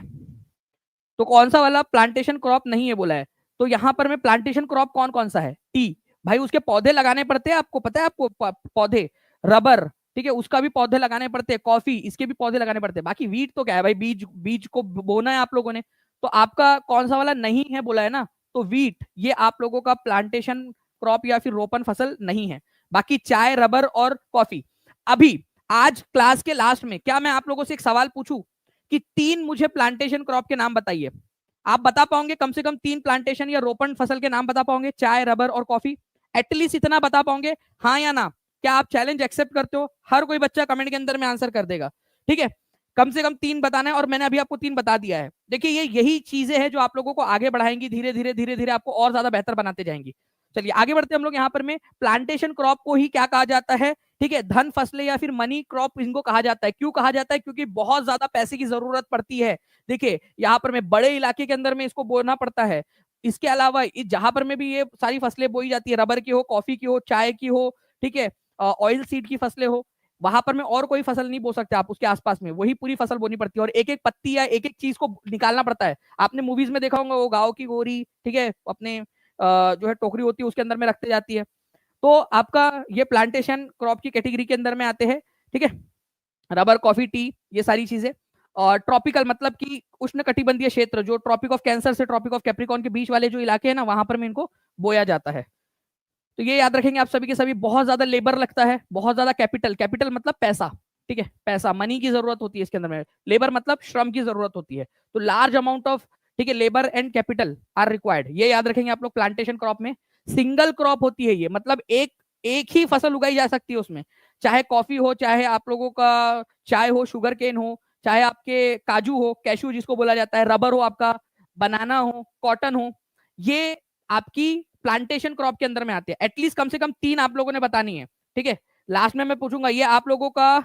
तो कौन सा वाला प्लांटेशन क्रॉप नहीं है बोला है? तो यहाँ पर में प्लांटेशन क्रॉप कौन कौन सा है? टी, भाई उसके पौधे लगाने पड़ते हैं, आपको पता है, आपको पौधे, रबर, ठीक है, उसका भी पौधे लगाने पड़ते हैं, कॉफी इसके भी पौधे लगाने पड़ते हैं। बाकी वीट तो क्या है भाई, बीज बीज को बोना है आप लोगों ने। तो आपका कौन सा वाला नहीं है बोला है ना, तो वीट, ये आप लोगों का प्लांटेशन क्रॉप या फिर रोपण फसल नहीं है। बाकी चाय, रबर और कॉफी। अभी आज क्लास के लास्ट में क्या मैं आप लोगों से एक सवाल पूछूं कि 3 मुझे प्लांटेशन क्रॉप के नाम बताइए? आप बता पाओगे कम से कम 3 प्लांटेशन या रोपण फसल के नाम बता पाओगे? चाय, रबर और कॉफी। एटलीस्ट इतना बता पाओगे, हाँ या ना? क्या आप चैलेंज एक्सेप्ट करते हो? हर कोई बच्चा कमेंट के अंदर में आंसर कर देगा, ठीक है? कम से कम 3 बताना है, और मैंने अभी आपको 3 बता दिया है। देखिए ये यही चीजें हैं जो आप लोगों को आगे बढ़ाएंगी, धीरे धीरे धीरे धीरे आपको और ज्यादा बेहतर बनाते जाएंगी। चलिए आगे बढ़ते हम लोग। यहाँ पर में प्लांटेशन क्रॉप को ही क्या कहा जाता है? ठीक है, धन फसलें या फिर मनी क्रॉप इनको कहा जाता है। क्यों कहा जाता है? क्योंकि बहुत ज्यादा पैसे की जरूरत पड़ती है। देखिए यहाँ पर में बड़े इलाके के अंदर में इसको बोना पड़ता है। इसके अलावा जहां पर में भी ये सारी फसलें बोई जाती है, रबर की हो, कॉफी की हो, चाय की हो, ठीक है, ऑयल सीड की फसलें हो, वहां पर में और कोई फसल नहीं बो सकते आप, उसके आसपास में वही पूरी फसल बोनी पड़ती है, और एक एक पत्ती या एक एक चीज को निकालना पड़ता है। आपने मूवीज में देखा होगा, वो गाँव की गोरी, ठीक है, अपने जो है टोकरी होती है उसके अंदर में रखते जाती है। तो आपका ये प्लांटेशन क्रॉप की कैटेगरी के अंदर में आते हैं, ठीक है। रबर, कॉफी, टी, ये सारी चीजें। और ट्रॉपिकल मतलब कि उष्ण कटिबंधीय क्षेत्र, जो ट्रॉपिक ऑफ कैंसर से ट्रॉपिक ऑफ कैप्रिकॉन के बीच वाले जो इलाके हैं ना, वहां पर में इनको बोया जाता है। तो ये याद रखेंगे आप सभी के सभी। बहुत ज्यादा लेबर लगता है, बहुत ज्यादा कैपिटल, कैपिटल मतलब पैसा, ठीक है, पैसा, मनी की जरूरत होती है इसके अंदर में। लेबर मतलब श्रम की जरूरत होती है। तो लार्ज अमाउंट ऑफ, ठीक है, labour and capital R required, ये याद रखेंगे आप लोग प्लांटेशन क्रॉप में। सिंगल क्रॉप होती है ये, मतलब एक एक ही फसल उगाई जा सकती है उसमें, चाहे कॉफी हो, चाहे आप लोगों का चाय हो, शुगर केन हो, चाहे आपके काजू हो, कैशू जिसको बोला जाता है, रबर हो आपका, बनाना हो, कॉटन हो, ये आपकी प्लांटेशन क्रॉप के अंदर में आते हैं। एटलीस्ट कम से कम 3 आप लोगों ने बतानी है, ठीक है। लास्ट में मैं पूछूंगा ये आप लोगों का,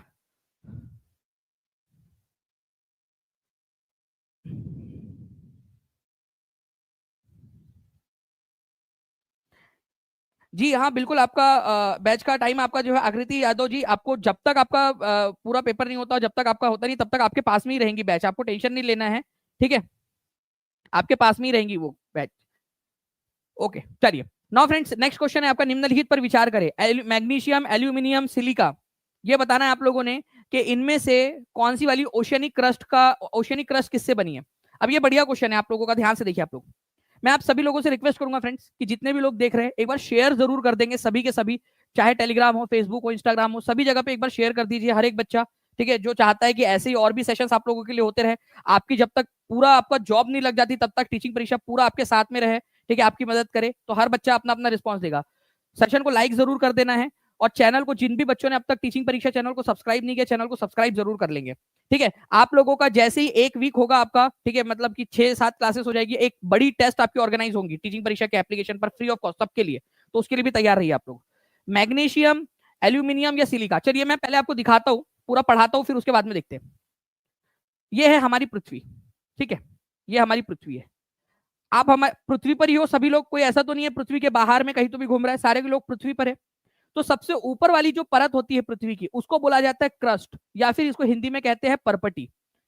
जी हाँ बिल्कुल, आपका बैच का टाइम आपका जो है आकृति यादव जी, आपको जब तक आपका पूरा पेपर नहीं होता, जब तक आपका होता नहीं, तब तक आपके पास में ही रहेंगी बैच, आपको टेंशन नहीं लेना है, ठीक है, आपके पास में ही रहेंगी वो बैच। ओके चलिए, नाउ फ्रेंड्स नेक्स्ट क्वेश्चन है आपका, निम्नलिखित पर विचार करें। मैग्नीशियम, एल्यूमिनियम, सिलिका, ये बताना है आप लोगों ने कि इनमें से कौन सी वाली ओशियनिक क्रस्ट का, ओशियनिक क्रस्ट किससे बनी है। अब ये बढ़िया क्वेश्चन है आप लोगों का, ध्यान से देखिए आप लोग। मैं आप सभी लोगों से रिक्वेस्ट करूंगा फ्रेंड्स कि जितने भी लोग देख रहे हैं एक बार शेयर जरूर कर देंगे, सभी के सभी, चाहे टेलीग्राम हो, फेसबुक हो, इंस्टाग्राम हो, सभी जगह पे एक बार शेयर कर दीजिए हर एक बच्चा, ठीक है, जो चाहता है कि ऐसे ही और भी सेशंस आप लोगों के लिए होते रहे। आपकी जब तक पूरा आपका जॉब नहीं लग जाती तब तक टीचिंग परीक्षा पूरा आपके साथ में रहे, ठीक है, आपकी मदद करे, तो हर बच्चा अपना अपना रिस्पॉन्स देगा। सेशन को लाइक जरूर कर देना है, और चैनल को, जिन भी बच्चों ने अब तक टीचिंग परीक्षा चैनल को सब्सक्राइब नहीं किया, चैनल को सब्सक्राइब जरूर कर लेंगे, ठीक है। आप लोगों का जैसे ही एक वीक होगा आपका, ठीक है, मतलब कि 6-7 क्लासेस हो जाएगी, एक बड़ी टेस्ट आपकी ऑर्गेनाइज होंगी टीचिंग परीक्षा के एप्लीकेशन पर, फ्री ऑफ कॉस्ट सबके लिए, तो उसके लिए भी तैयार रहिए आप लोग। मैग्नीशियम, एल्यूमिनियम या सिलिका, चलिए मैं पहले आपको दिखाता हूँ, पूरा पढ़ाता हूँ, फिर उसके बाद में देखते हैं। ये है हमारी पृथ्वी, ठीक है, ये हमारी पृथ्वी है। आप हमारे पृथ्वी पर ही हो सभी लोग, कोई ऐसा तो नहीं है पृथ्वी के बाहर में कहीं तो भी घूम रहा है, सारे लोग पृथ्वी पर है। तो सबसे ऊपर वाली जो परत होती है पृथ्वी की, उसको बोला जाता है क्रस्ट, या फिर इसको हिंदी में कहते हैं परपटी।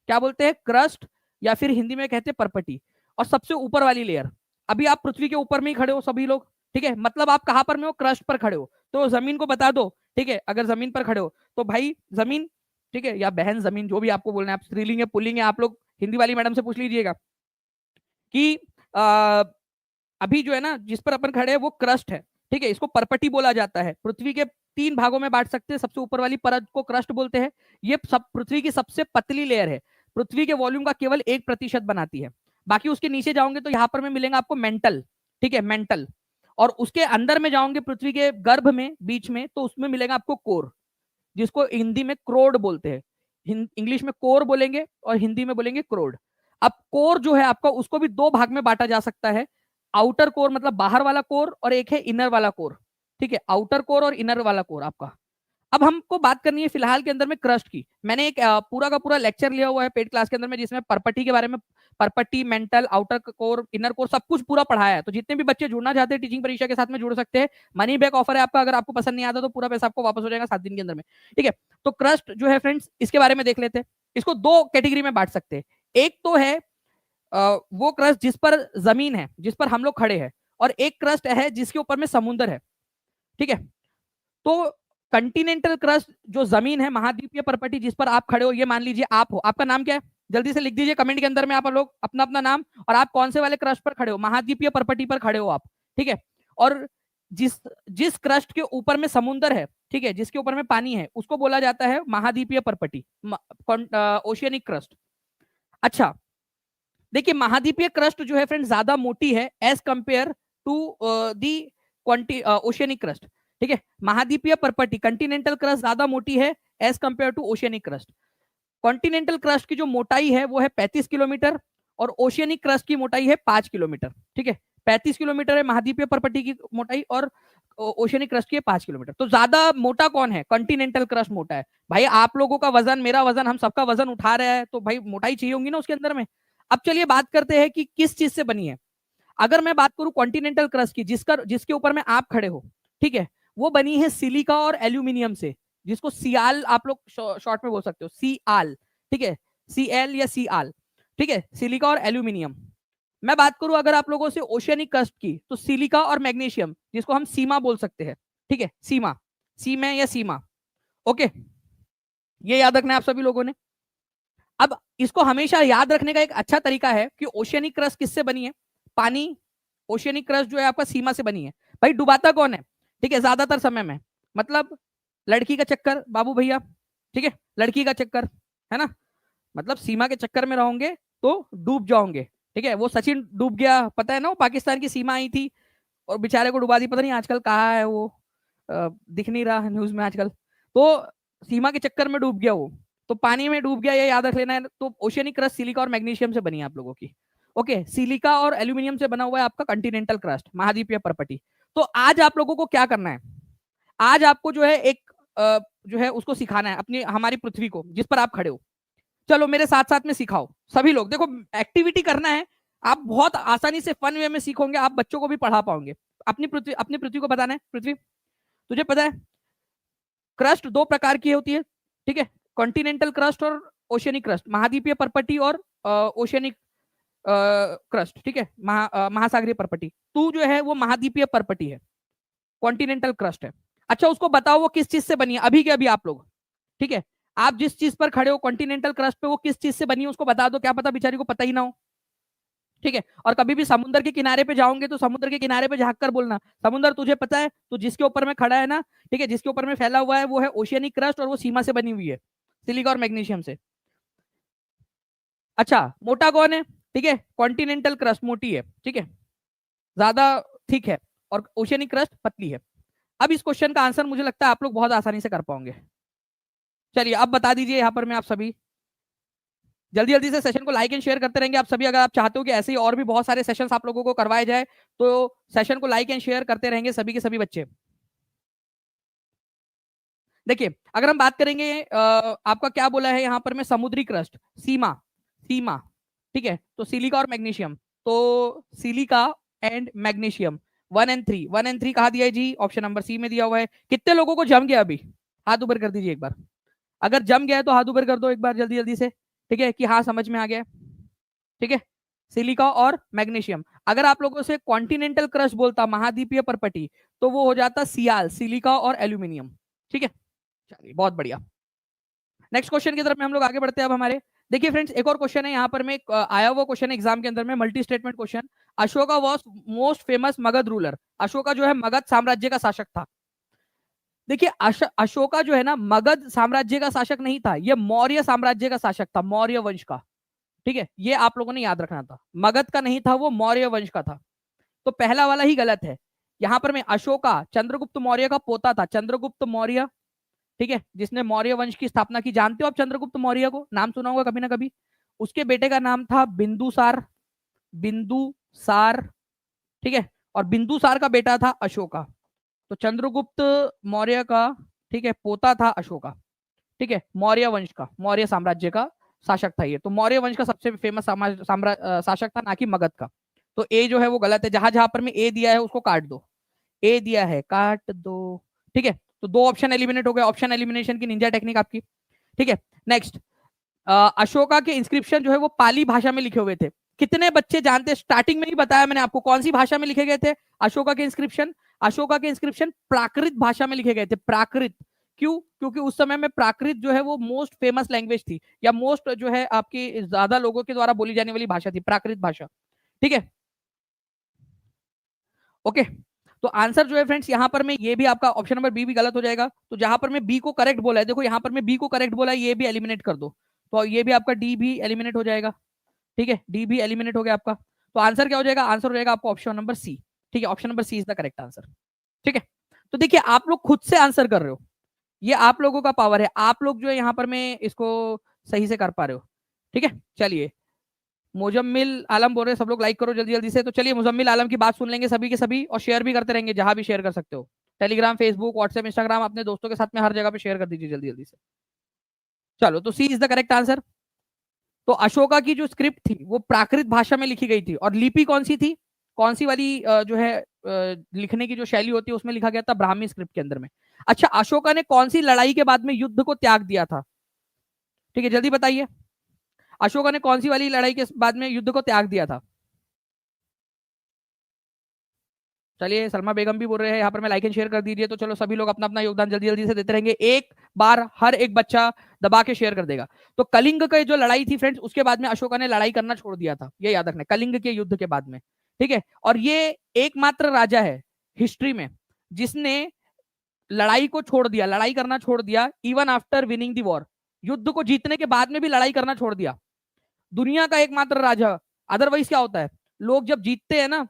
क्या बोलते हैं? क्रस्ट, या फिर हिंदी में कहते हैं परपटी। और सबसे ऊपर वाली लेयर, अभी आप पृथ्वी के ऊपर में ही खड़े हो सभी लोग, ठीक है, मतलब आप कहां पर में हो? क्रस्ट पर खड़े हो। तो जमीन को बता दो, ठीक है, अगर जमीन पर खड़े हो तो भाई जमीन, ठीक है, या बहन जमीन, जो भी आपको बोलना है, आप स्त्रीलिंग है पुल्लिंग है, आप लोग हिंदी वाली मैडम से पूछ लीजिएगा कि अभी जो है ना जिस पर अपन खड़े हैं वो क्रस्ट है, ठीक है, इसको परपटी बोला जाता है। पृथ्वी के 3 भागों में बांट सकते हैं, सबसे ऊपर वाली परत को क्रस्ट बोलते हैं। ये सब पृथ्वी की सबसे पतली लेयर है, पृथ्वी के वॉल्यूम का केवल 1% बनाती है। बाकी उसके नीचे जाओगे तो यहाँ पर में मिलेगा आपको मेंटल, ठीक है, मेंटल। और उसके अंदर में जाओगे पृथ्वी के गर्भ में बीच में, तो उसमें मिलेगा आपको कोर, जिसको हिंदी में क्रोड बोलते हैं। इंग्लिश में कोर बोलेंगे और हिंदी में बोलेंगे क्रोड। अब कोर जो है आपका, उसको भी 2 भाग में बांटा जा सकता है। आउटर कोर मतलब बाहर वाला कोर, और एक है इनर वाला कोर, ठीक है, आउटर कोर और इनर वाला कोर आपका। अब हमको बात करनी है फिलहाल के अंदर में क्रस्ट की। मैंने एक पूरा का पूरा लेक्चर लिया हुआ है पेड क्लास के अंदर में, जिसमें परपटी के बारे में, परपटी, mantle, outer core, inner core, सब कुछ पूरा पढ़ाया है। तो जितने भी बच्चे जुड़ना चाहते हैं टीचिंग परीक्षा के साथ में जुड़ सकते हैं। मनी बैक ऑफर है आपका, अगर आपको पसंद नहीं आता तो पूरा पैसा आपको वापस हो जाएगा 7 दिन के अंदर में, ठीक है। तो क्रस्ट जो है फ्रेंड्स, इसके बारे में देख लेते हैं। इसको 2 कैटेगरी में बांट सकते हैं। एक तो है वो क्रस्ट जिस पर जमीन है, जिस पर हम लोग खड़े हैं, और एक क्रस्ट है जिसके ऊपर में समुद्र है, ठीक है। तो कंटिनेंटल क्रस्ट जो जमीन है, महाद्वीपीय परपटी जिस पर आप खड़े हो, ये मान लीजिए आप हो। आपका नाम क्या है? जल्दी से लिख दीजिए कमेंट के अंदर में आप लोग अपना अपना नाम, और आप कौन से वाले क्रस्ट पर खड़े हो, महाद्वीपीय परपटी पर खड़े हो आप, ठीक है। और जिस जिस क्रस्ट के ऊपर में समुद्र है, ठीक है, जिसके ऊपर में पानी है, उसको बोला जाता है महाद्वीपीय परपटी, ओशियनिक क्रस्ट। अच्छा, देखिए महाद्वीपीय क्रस्ट जो है फ्रेंड ज्यादा मोटी है as compare to the oceanic crust. ठीक है, महाद्वीपीय परपटी कंटिनेंटल क्रस्ट ज्यादा मोटी है as compare to oceanic crust. Continental crust की जो मोटाई है वो है 35 किलोमीटर और ओशियनिक क्रस्ट की मोटाई है 5 किलोमीटर। ठीक है, 35 किलोमीटर है महाद्वीपीय परपटी की मोटाई और ओशियनिक क्रस्ट की है 5 किलोमीटर। तो ज्यादा मोटा कौन है? कॉन्टिनेंटल क्रस्ट मोटा है। भाई आप लोगों का वजन, मेरा वजन, हम सबका वजन उठा रहा है तो भाई मोटाई चाहिए होगी ना उसके अंदर में। अब चलिए बात करते हैं कि किस चीज से बनी है। अगर मैं बात करूं कॉन्टिनेंटल क्रस्ट की, जिसके ऊपर में आप खड़े हो, ठीक है, वो बनी है सिलिका और एल्यूमिनियम से, जिसको सियाल आप लोग शॉर्ट में बोल सकते हो, सियाल। ठीक है, सीएल या सियाल। ठीक है, सिलिका और एल्यूमिनियम। मैं बात करूं अगर आप लोगों से ओशियनिक क्रस्ट की, तो सिलिका और मैग्नीशियम, जिसको हम सीमा बोल सकते हैं। ठीक है, सीमा, सीमा या सीमा। ओके, ये याद रखना है आप सभी लोगों ने। अब इसको हमेशा याद रखने का एक अच्छा तरीका है कि ओशियनिक क्रस्ट किससे बनी है? पानी। ओशियनिक क्रस्ट जो है आपका सीमा से बनी है। भाई डुबाता कौन है? ठीक है, ज्यादातर समय में, मतलब लड़की का चक्कर बाबू भैया। ठीक है, लड़की का चक्कर, है ना, मतलब सीमा के चक्कर में रहोगे तो डूब जाओगे। ठीक है, वो सचिन डूब गया, पता है ना, वो पाकिस्तान की सीमा आई थी और बेचारे को डुबा दी, पता नहीं आजकल कहाँ है वो, दिख नहीं रहा न्यूज में आजकल। तो सीमा के चक्कर में डूब गया वो, तो पानी में डूब गया, ये याद रख लेना है। तो ओशियनिक क्रस्ट सिलिका और मैग्नीशियम से बनी है आप लोगों की। ओके, सिलिका और एल्यूमिनियम से बना हुआ है आपका कंटिनेंटल क्रस्ट, महाद्वीपीय परपटी। तो आज आप लोगों को क्या करना है? आज आपको जो है एक जो है उसको सिखाना है अपनी, हमारी पृथ्वी को जिस पर आप खड़े हो। चलो मेरे साथ साथ में सिखाओ सभी लोग। देखो एक्टिविटी करना है, आप बहुत आसानी से फन वे में सीखोगे, आप बच्चों को भी पढ़ा पाओगे। अपनी पृथ्वी को बताना है। पृथ्वी, तुझे पता है क्रस्ट दो प्रकार की होती है। ठीक है, कॉन्टिनेंटल क्रस्ट और ओशियनिक क्रस्ट, महाद्वीपीय परपटी और ओशियनिक क्रस्ट। ठीक है, महासागरीय परपटी। तू जो है वो महाद्वीपीय परपटी है, कॉन्टिनेंटल क्रस्ट है। अच्छा, उसको बताओ वो किस चीज से बनी है अभी के अभी आप लोग। ठीक है, आप जिस चीज पर खड़े हो कॉन्टिनेंटल क्रस्ट पे, वो किस चीज से बनी है उसको बता दो। क्या पता बेचारी को पता ही ना हो। ठीक है, और कभी भी समुद्र के किनारे पे जाओगे तो समुद्र के किनारे पे झांक कर बोलना, समुद्र तुझे पता है? तो जिसके ऊपर में खड़ा है ना, ठीक है, जिसके ऊपर में फैला हुआ है वो है ओशियनिक क्रस्ट और वो सीमा से बनी हुई है, सिलिका और मैग्नीशियम से। अच्छा, मोटा कौन है? ठीक है, कॉन्टिनेंटल क्रस्ट मोटी है, ठीक है, ज्यादा थिक है, और ओशियनिक क्रस्ट पतली है। अब इस क्वेश्चन का आंसर मुझे लगता है आप लोग बहुत आसानी से कर पाओगे। चलिए अब बता दीजिए यहाँ पर मैं आप सभी, जल्दी जल्दी से सेशन को लाइक एंड शेयर करते रहेंगे आप सभी। अगर आप चाहते हो कि ऐसे ही और भी बहुत सारे सेशंस आप लोगों को करवाए जाए तो सेशन को लाइक एंड शेयर करते रहेंगे सभी के सभी बच्चे। देखिए अगर हम बात करेंगे आपका क्या बोला है यहाँ पर मैं, समुद्री क्रस्ट, सीमा, सीमा। ठीक है, तो सिलिका और मैग्नीशियम, तो silica and magnesium 1 and 3, 1 and 3 कहा दिया है जी? ऑप्शन नंबर सी में दिया हुआ है। कितने लोगों को जम गया अभी? हाथ ऊपर कर दीजिए एक बार। अगर जम गया है तो हाथ ऊपर कर दो एक बार जल्दी जल्दी से। ठीक है, कि हाँ समझ में आ गया। ठीक है, सिलिका और मैग्नीशियम। अगर आप लोगों से कॉन्टिनेंटल क्रस्ट बोलता, महाद्वीपीय परपटी, तो वो हो जाता सियाल, सिलिका और एल्यूमिनियम। ठीक है, चलिए बहुत बढ़िया। नेक्स्ट क्वेश्चन की तरफ में हम लोग आगे बढ़ते हैं अब हमारे। देखिए फ्रेंड्स, एक और क्वेश्चन है यहाँ पर में, आया हुआ क्वेश्चन एग्जाम के अंदर में, multi statement question. Ashoka was most famous Magadh ruler. Ashoka जो है मगध साम्राज्य का शासक था। देखिए अशोका जो है ना मगध साम्राज्य का शासक नहीं था, ये मौर्य साम्राज्य का शासक था, मौर्य वंश का। ठीक है, ये आप लोगों ने याद रखना था, मगध का नहीं था वो, मौर्य वंश का था। तो पहला वाला ही गलत है। यहाँ पर मैं अशोका चंद्रगुप्त मौर्य का पोता था, चंद्रगुप्त मौर्य। ठीक है, जिसने मौर्य वंश की स्थापना की। जानते हो आप चंद्रगुप्त मौर्य को? नाम सुना होगा कभी ना कभी। उसके बेटे का नाम था बिंदुसार, बिंदुसार। ठीक है, और बिंदुसार का बेटा था अशोका। तो चंद्रगुप्त मौर्य का, ठीक है, पोता था अशोका। ठीक है, मौर्य वंश का, मौर्य साम्राज्य का शासक था ये। तो मौर्य वंश का सबसे फेमस शासक था, ना कि मगध का। तो ए जो है वो गलत है। जहां जहां पर मैं ए दिया है उसको काट दो, ए दिया है काट दो। ठीक है, तो दो ऑप्शन एलिमिनेट हो गए, ऑप्शन एलिमिनेशन की निंजा टेक्निक आपकी। ठीक है, नेक्स्ट, अशोका के इंस्क्रिप्शन जो है वो पाली भाषा में लिखे हुए थे। कितने बच्चे जानते हैं? स्टार्टिंग में ही बताया मैंने आपको, कौन सी भाषा में लिखे गए थे अशोका के इंस्क्रिप्शन? अशोका के इंस्क्रिप्शन प्राकृत भाषा में लिखे गए थे, प्राकृत। क्यों? क्योंकि उस समय में प्राकृत जो है वो मोस्ट फेमस लैंग्वेज थी, या मोस्ट जो है आपकी ज्यादा लोगों के द्वारा बोली जाने वाली भाषा थी, प्राकृत भाषा। ठीक है, ओके। तो आंसर जो है फ्रेंड्स यहाँ पर मैं, ये भी आपका ऑप्शन नंबर बी भी गलत हो जाएगा। तो जहां पर मैं बी को करेक्ट बोला है, देखो यहाँ पर मैं बी को करेक्ट बोला है, ये भी एलिमिनेट कर दो। तो ये भी आपका डी भी एलिमिनेट हो जाएगा। ठीक है, डी भी एलिमिनेट हो गया आपका। तो आंसर क्या हो जाएगा? आंसर हो जाएगा आपका ऑप्शन नंबर सी। ठीक है, option number C is the correct answer. ठीक है, तो देखिए आप लोग खुद से आंसर कर रहे हो, ये आप लोगों का पावर है, आप लोग जो है यहाँ पर मैं इसको सही से कर पा रहे हो। ठीक है, चलिए मुजम्मिल आलम बोल रहे हैं सब लोग लाइक करो जल्दी जल्दी से। तो चलिए मुजम्मिल आलम की बात सुन लेंगे सभी के सभी, और शेयर भी करते रहेंगे जहां भी शेयर कर सकते हो, टेलीग्राम, फेसबुक, व्हाट्सएप, इंस्टाग्राम, अपने दोस्तों के साथ में हर जगह पे शेयर कर दीजिए जल्दी जल्दी से। चलो, तो सी इज द करेक्ट आंसर। तो अशोका की जो स्क्रिप्ट थी वो प्राकृत भाषा में लिखी गई थी, और लिपि कौन सी थी, कौन सी वाली जो है लिखने की जो शैली होती है उसमें लिखा गया था, ब्राह्मी स्क्रिप्ट के अंदर में। अच्छा, अशोका ने कौन सी लड़ाई के बाद में युद्ध को त्याग दिया था? ठीक है, जल्दी बताइए, अशोका ने कौन सी वाली लड़ाई के बाद में युद्ध को त्याग दिया था? चलिए सलमा बेगम भी बोल रहे हैं यहाँ पर, मैं लाइक एंड शेयर कर दीजिए। तो चलो सभी लोग अपना अपना योगदान जल्दी जल्दी से देते रहेंगे, एक बार हर एक बच्चा दबा के शेयर कर देगा। तो कलिंग का जो लड़ाई थी फ्रेंड्स, उसके बाद में अशोका ने लड़ाई करना छोड़ दिया था, ये याद रखना, कलिंग के युद्ध के बाद में। ठीक है, और ये एकमात्र राजा है हिस्ट्री में जिसने लड़ाई को छोड़ दिया, लड़ाई करना छोड़ दिया, even after winning the war, युद्ध को जीतने के बाद में भी लड़ाई करना छोड़ दिया, दुनिया का एकमात्र राजा। अदरवाइज क्या होता है, लोग जब जीतते हैं ना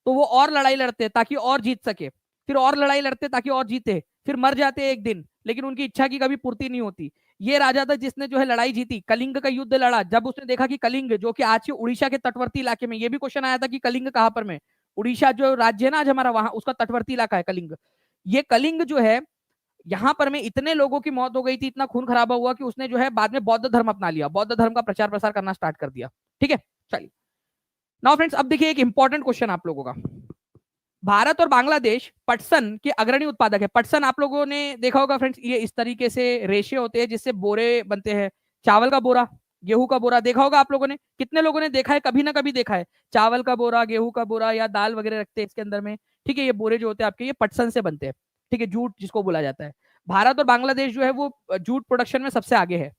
तो वो और लड़ाई लड़ते ताकि और जीत सके, फिर और लड़ाई लड़ते ताकि और जीते, फिर मर जाते एक दिन, लेकिन उनकी इच्छा की कभी पूर्ति नहीं होती। ये राजा था जिसने जो है लड़ाई जीती, कलिंग का युद्ध लड़ा, जब उसने देखा कि कलिंग जो कि आज के उड़ीसा के तटवर्ती इलाके में, ये भी क्वेश्चन आया था कि कलिंग कहां पर में, उड़ीसा जो राज्य है ना आज हमारा, वहां उसका तटवर्ती इलाका है कलिंग। ये कलिंग जो है यहाँ पर में इतने लोगों की मौत हो गई थी, इतना खून खराबा हुआ कि उसने जो है बाद में बौद्ध धर्म अपना लिया, बौद्ध धर्म का प्रचार प्रसार करना स्टार्ट कर दिया। ठीक है, चलिए नाउ फ्रेंड्स, अब देखिए एक इंपॉर्टेंट क्वेश्चन आप लोगों का। भारत और बांग्लादेश पटसन के अग्रणी उत्पादक है। पटसन आप लोगों ने देखा होगा फ्रेंड्स, ये इस तरीके से रेशे होते हैं जिससे बोरे बनते हैं, चावल का बोरा, गेहूं का बोरा, देखा होगा आप लोगों ने, कितने लोगों ने देखा है, कभी ना कभी देखा है, चावल का बोरा, गेहूं का बोरा या दाल वगैरह रखते हैं इसके अंदर में। ठीक है, ये बोरे जो होते हैं आपके, ये पटसन से बनते हैं। ठीक है, जूट जिसको बोला जाता है। भारत और बांग्लादेश जो है वो जूट प्रोडक्शन में सबसे आगे है।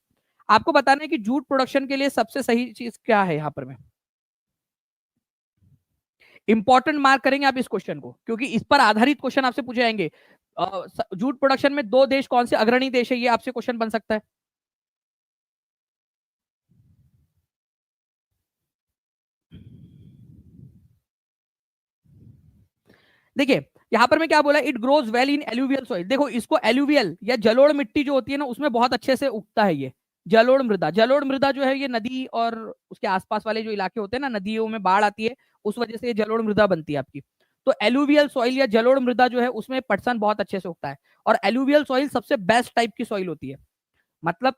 आपको बताना है कि जूट प्रोडक्शन के लिए सबसे सही चीज क्या है यहाँ पर में, इंपॉर्टेंट मार्क करेंगे आप इस क्वेश्चन को, क्योंकि इस पर आधारित क्वेश्चन आपसे पूछे जाएंगे। जूट प्रोडक्शन में दो देश कौन से अग्रणी देश है, ये आपसे क्वेश्चन बन सकता है। देखिए यहां पर मैं क्या बोला, it grows well in alluvial soil. देखो इसको एल्यूवियल या जलोढ़ मिट्टी जो होती है ना, उसमें बहुत अच्छे से उगता है ये जलोढ़ मृदा। जलोढ़ मृदा जो है ये नदी और उसके आसपास वाले जो इलाके होते हैं ना, नदियों में बाढ़ आती है, उस वजह से ये जलोढ़ मृदा बनती है आपकी। तो एलुवियल सॉइल या जलोढ़ मृदा जो है उसमें पटसन बहुत अच्छे से उगता है। और एलुवियल सॉइल सबसे बेस्ट टाइप की सॉइल होती है, मतलब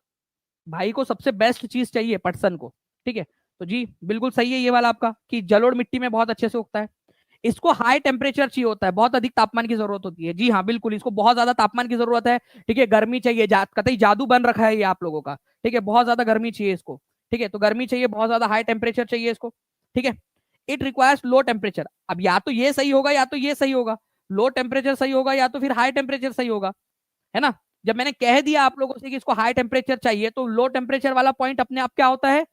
भाई को सबसे बेस्ट चीज चाहिए पटसन को। ठीक है, तो जी बिल्कुल सही है ये वाला आपका, कि जलोढ़ मिट्टी में बहुत अच्छे से उगता है। इसको हाई टेम्परेचर चाहिए होता है, बहुत अधिक तापमान की जरूरत होती है। जी हाँ बिल्कुल, इसको बहुत ज्यादा तापमान की जरूरत है। ठीक है, गर्मी चाहिए, कतई जादू बन रखा है ये आप लोगों का। ठीक है, बहुत ज्यादा गर्मी चाहिए इसको। ठीक है, तो गर्मी चाहिए, बहुत ज्यादा हाई टेम्परेचर चाहिए इसको। ठीक है, इट रिक्वायर्स लो टेम्परेचर। अब या तो ये सही होगा या तो ये सही होगा, लो टेम्परेचर सही होगा या तो फिर हाई टेम्परेचर सही होगा, है ना। जब मैंने कह दिया आप लोगों से कि इसको हाई टेम्परेचर चाहिए, तो लो टेम्परेचर वाला पॉइंट अपने आप क्या होता है,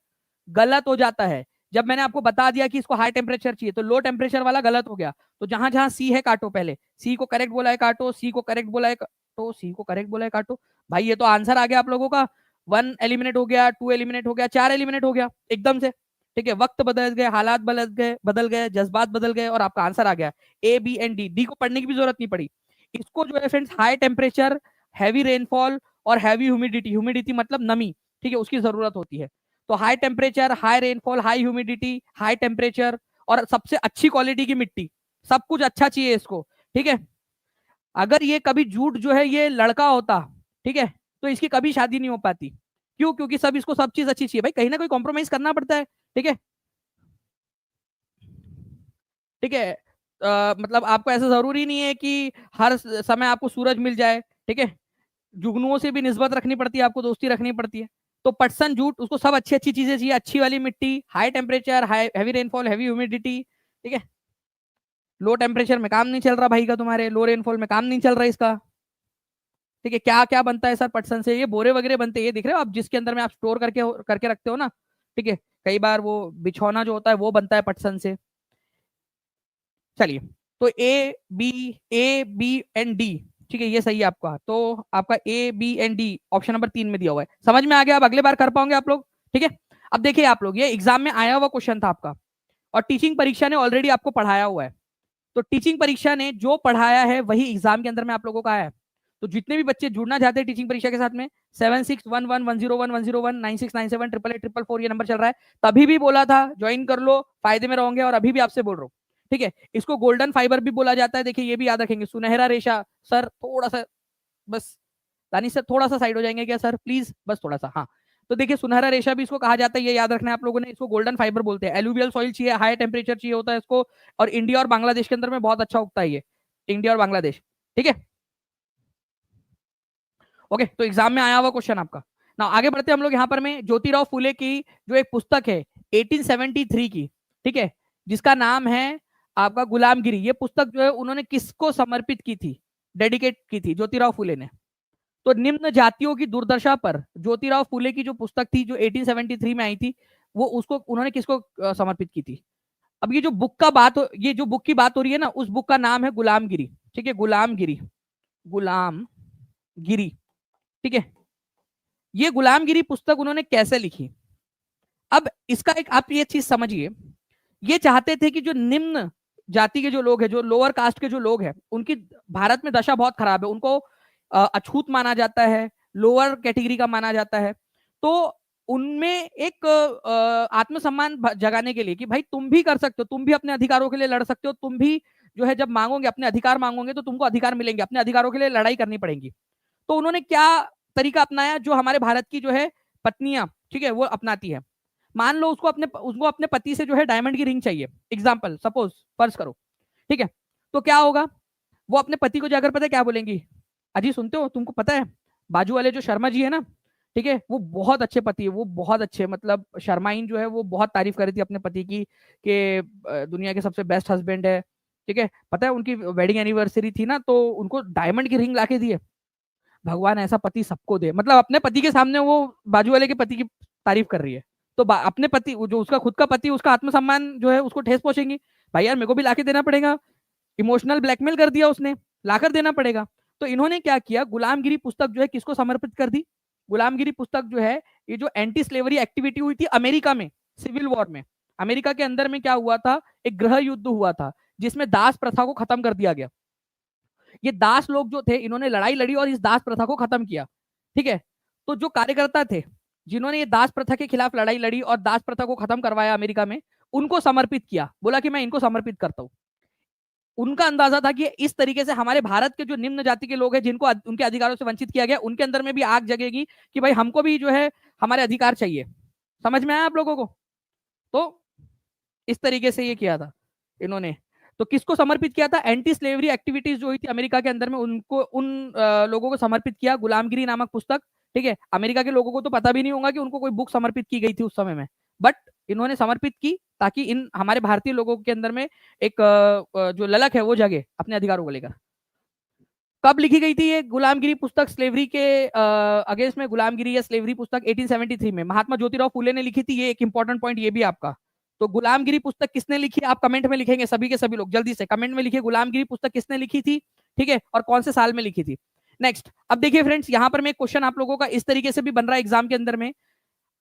गलत हो जाता है। जब मैंने आपको बता दिया कि इसको हाई टेम्परेचर चाहिए, तो लो टेम्परेचर वाला गलत हो गया। तो जहां जहां सी है काटो, पहले सी को करेक्ट बोला है काटो, सी को करेक्ट बोला है काटो, सी को करेक्ट बोला है काटो। भाई ये तो आंसर आ गया आप लोगों का, 1 एलिमिनेट हो गया, 2 एलिमिनेट हो गया, 4 एलिमिनेट हो गया एकदम से। ठीक है, वक्त बदल गए, हालात बदल गए, जज्बात बदल गए, और आपका आंसर आ गया A B and D. D को पढ़ने की भी जरूरत नहीं पड़ी। इसको जो है friends high temperature, heavy rainfall और हैवी ह्यूमिडिटी, ह्यूमिडिटी मतलब नमी, ठीक है, उसकी जरूरत होती है। तो high temperature, high rainfall, high humidity, high temperature और सबसे अच्छी क्वालिटी की मिट्टी, सब कुछ अच्छा चाहिए इसको। ठीक है, अगर ये कभी जूट जो है ये लड़का होता, ठीक है, तो इसकी कभी शादी नहीं हो पाती। क्यों? क्योंकि सब इसको सब चीज अच्छी चाहिए भाई, कहीं ना कहीं कॉम्प्रोमाइज करना पड़ता है। ठीक है, ठीक है, मतलब आपको ऐसा जरूरी नहीं है कि हर समय आपको सूरज मिल जाए। ठीक है, जुगनुओं से भी निस्बत रखनी पड़ती है, आपको दोस्ती रखनी पड़ती है। तो पटसन जूट उसको सब अच्छी अच्छी चीजें चाहिए, अच्छी वाली मिट्टी, high temperature, high heavy rainfall, heavy humidity. ठीक है, लो टेम्परेचर में काम नहीं चल रहा भाई का, तुम्हारे लो रेनफॉल में काम नहीं चल रहा इसका। ठीक है, क्या क्या बनता है सर पटसन से, ये बोरे वगैरह बनते हैं, ये दिख रहे हो आप, जिसके अंदर में आप स्टोर करके करके रखते हो ना। ठीक है, कई बार वो बिछौना जो होता है वो बनता है पटसन से। चलिए, तो ए बी एंड डी, ठीक है, ये सही है आपका। तो आपका A B and D option number 3 में दिया हुआ है, समझ में आ गया, अब अगले बार कर पाओगे आप लोग। ठीक है, अब देखिए आप लोग, ये एग्जाम में आया हुआ क्वेश्चन था आपका, और टीचिंग परीक्षा ने ऑलरेडी आपको पढ़ाया हुआ है। तो टीचिंग परीक्षा ने जो पढ़ाया है वही एग्जाम के अंदर में आप लोगों का आया है। तो जितने भी बच्चे जुड़ना चाहते हैं टीचिंग परीक्षा के साथ में 76111011019697 888 ये नंबर चल रहा है। तभी भी बोला था ज्वाइन कर लो, फायदे में रहोगे, और अभी भी आपसे बोल रहा हूँ, ठीक है। इसको गोल्डन फाइबर भी बोला जाता है, देखिए ये भी याद रखेंगे, सुनहरा रेशा। सर थोड़ा सा बस, दानिश सर थोड़ा सा साइड हो जाएंगे क्या सर प्लीज, बस थोड़ा सा, हाँ। तो देखिए सुनहरा रेशा भी इसको कहा जाता है, ये याद रखना है आप लोगों ने। इसको गोल्डन फाइबर बोलते हैं। एलुवियल सॉइल चाहिए, हाई टेम्परेचर चाहिए होता है इसको, और इंडिया और बांग्लादेश के अंदर में बहुत अच्छा उगता है ये, इंडिया और बांग्लादेश, ठीक है। ओके, तो एग्जाम में आया हुआ क्वेश्चन आपका ना। आगे बढ़ते हम लोग यहाँ पर में ज्योतिराव फुले की जो एक पुस्तक है 1873 की, ठीक है, जिसका नाम है आपका गुलामगिरी। ये पुस्तक जो है उन्होंने किसको समर्पित की थी, डेडिकेट की थी ज्योतिराव फुले ने। तो निम्न जातियों की दुर्दशा पर ज्योतिराव फुले की जो पुस्तक थी जो 1873 में आई थी, वो उसको उन्होंने किसको समर्पित की थी। अब ये जो बुक का बात ये जो बुक की बात हो रही है ना, उस बुक का नाम है गुलामगिरी, ठीक है, गुलामगिरी, गुलामगिरी, ठीक है। ये गुलामगिरी पुस्तक उन्होंने कैसे लिखी। अब इसका एक आप ये चीज समझिए, ये चाहते थे कि जो निम्न जाति के जो लोग हैं, जो लोअर कास्ट के जो लोग हैं, उनकी भारत में दशा बहुत खराब है, उनको अछूत माना जाता है, लोअर कैटेगरी का माना जाता है। तो उनमें एक आत्मसम्मान जगाने के लिए कि भाई तुम भी कर सकते हो, तुम भी अपने अधिकारों के लिए लड़ सकते हो, तुम भी जो है जब मांगोगे अपने अधिकार मांगोगे तो तुमको अधिकार मिलेंगे, अपने अधिकारों के लिए लड़ाई करनी पड़ेगी। तो उन्होंने क्या तरीका अपनाया जो हमारे भारत की जो है पत्नियां, ठीक है, वो अपनाती है। मान लो उसको अपने पति से जो है डायमंड की रिंग चाहिए, एग्जाम्पल सपोज फर्ज करो, ठीक है। तो क्या होगा, वो अपने पति को जाकर पता है क्या बोलेंगी, अजी सुनते हो, तुमको पता है बाजू वाले जो शर्मा जी है ना, ठीक है, वो बहुत अच्छे पति है, वो बहुत अच्छे, मतलब शर्माइन जो है वो बहुत तारीफ कर रही थी अपने पति की कि दुनिया के सबसे बेस्ट हस्बैंड है, ठीक है। पता है उनकी वेडिंग एनिवर्सरी थी ना, तो उनको डायमंड की रिंग लाके दी है। भगवान ऐसा पति सबको दे, मतलब अपने पति के सामने वो बाजू वाले के पति की तारीफ कर रही है। तो अपने पति जो उसका खुद का पति, उसका आत्मसम्मान जो है उसको ठेस पहुंचेंगी, भाई यार मेरे को भी लाके देना पड़ेगा, इमोशनल ब्लैकमेल कर दिया उसने, लाकर देना पड़ेगा। तो इन्होंने क्या किया, गुलामगिरी पुस्तक जो है किसको समर्पित कर दी। गुलामगिरी पुस्तक जो है, ये जो एंटी स्लेवरी एक्टिविटी हुई थी अमेरिका में, सिविल वॉर में, अमेरिका के अंदर में क्या हुआ था, एक गृह युद्ध हुआ था जिसमें दास प्रथा को खत्म कर दिया गया। ये दास लोग जो थे इन्होंने लड़ाई लड़ी और इस दास प्रथा को खत्म किया, ठीक है। तो जो कार्यकर्ता थे जिन्होंने ये दास प्रथा के खिलाफ लड़ाई लड़ी और दास प्रथा को खत्म करवाया अमेरिका में, उनको समर्पित किया, बोला कि मैं इनको समर्पित करता हूं। उनका अंदाजा था कि इस तरीके से हमारे भारत के जो निम्न जाति के लोग हैं जिनको उनके अधिकारों से वंचित किया गया, उनके अंदर में भी आग जगेगी कि भाई हमको भी जो है हमारे अधिकार चाहिए। समझ में आया आप लोगों को। तो इस तरीके से ये किया था इन्होंने। तो किसको समर्पित किया था, एंटी स्लेवरी एक्टिविटीज जो हुई थी अमेरिका के अंदर में, उनको उन लोगों को समर्पित किया, गुलामगिरी नामक पुस्तक, ठीक है। अमेरिका के लोगों को तो पता भी नहीं होगा कि उनको कोई बुक समर्पित की गई थी उस समय में, बट इन्होंने समर्पित की ताकि इन हमारे भारतीय लोगों के अंदर में एक जो ललक है वो जगे अपने अधिकारों को लेकर। कब लिखी गई थी ये गुलामगिरी पुस्तक, स्लेवरी के अगेंस्ट में गुलामगिरी या स्लेवरी पुस्तक 1873 में महात्मा ज्योतिराव फुले ने लिखी थी। ये एक इंपॉर्टेंट पॉइंट ये भी आपका। तो गुलामगिरी पुस्तक किसने लिखी, आप कमेंट में लिखेंगे, सभी के सभी लोग जल्दी से कमेंट में लिखिए गुलामगिरी पुस्तक किसने लिखी थी, ठीक है, और कौन से साल में लिखी थी। नेक्स्ट, अब देखिए फ्रेंड्स, यहाँ पर मैं क्वेश्चन आप लोगों का इस तरीके से भी बन रहा है एग्जाम के अंदर में,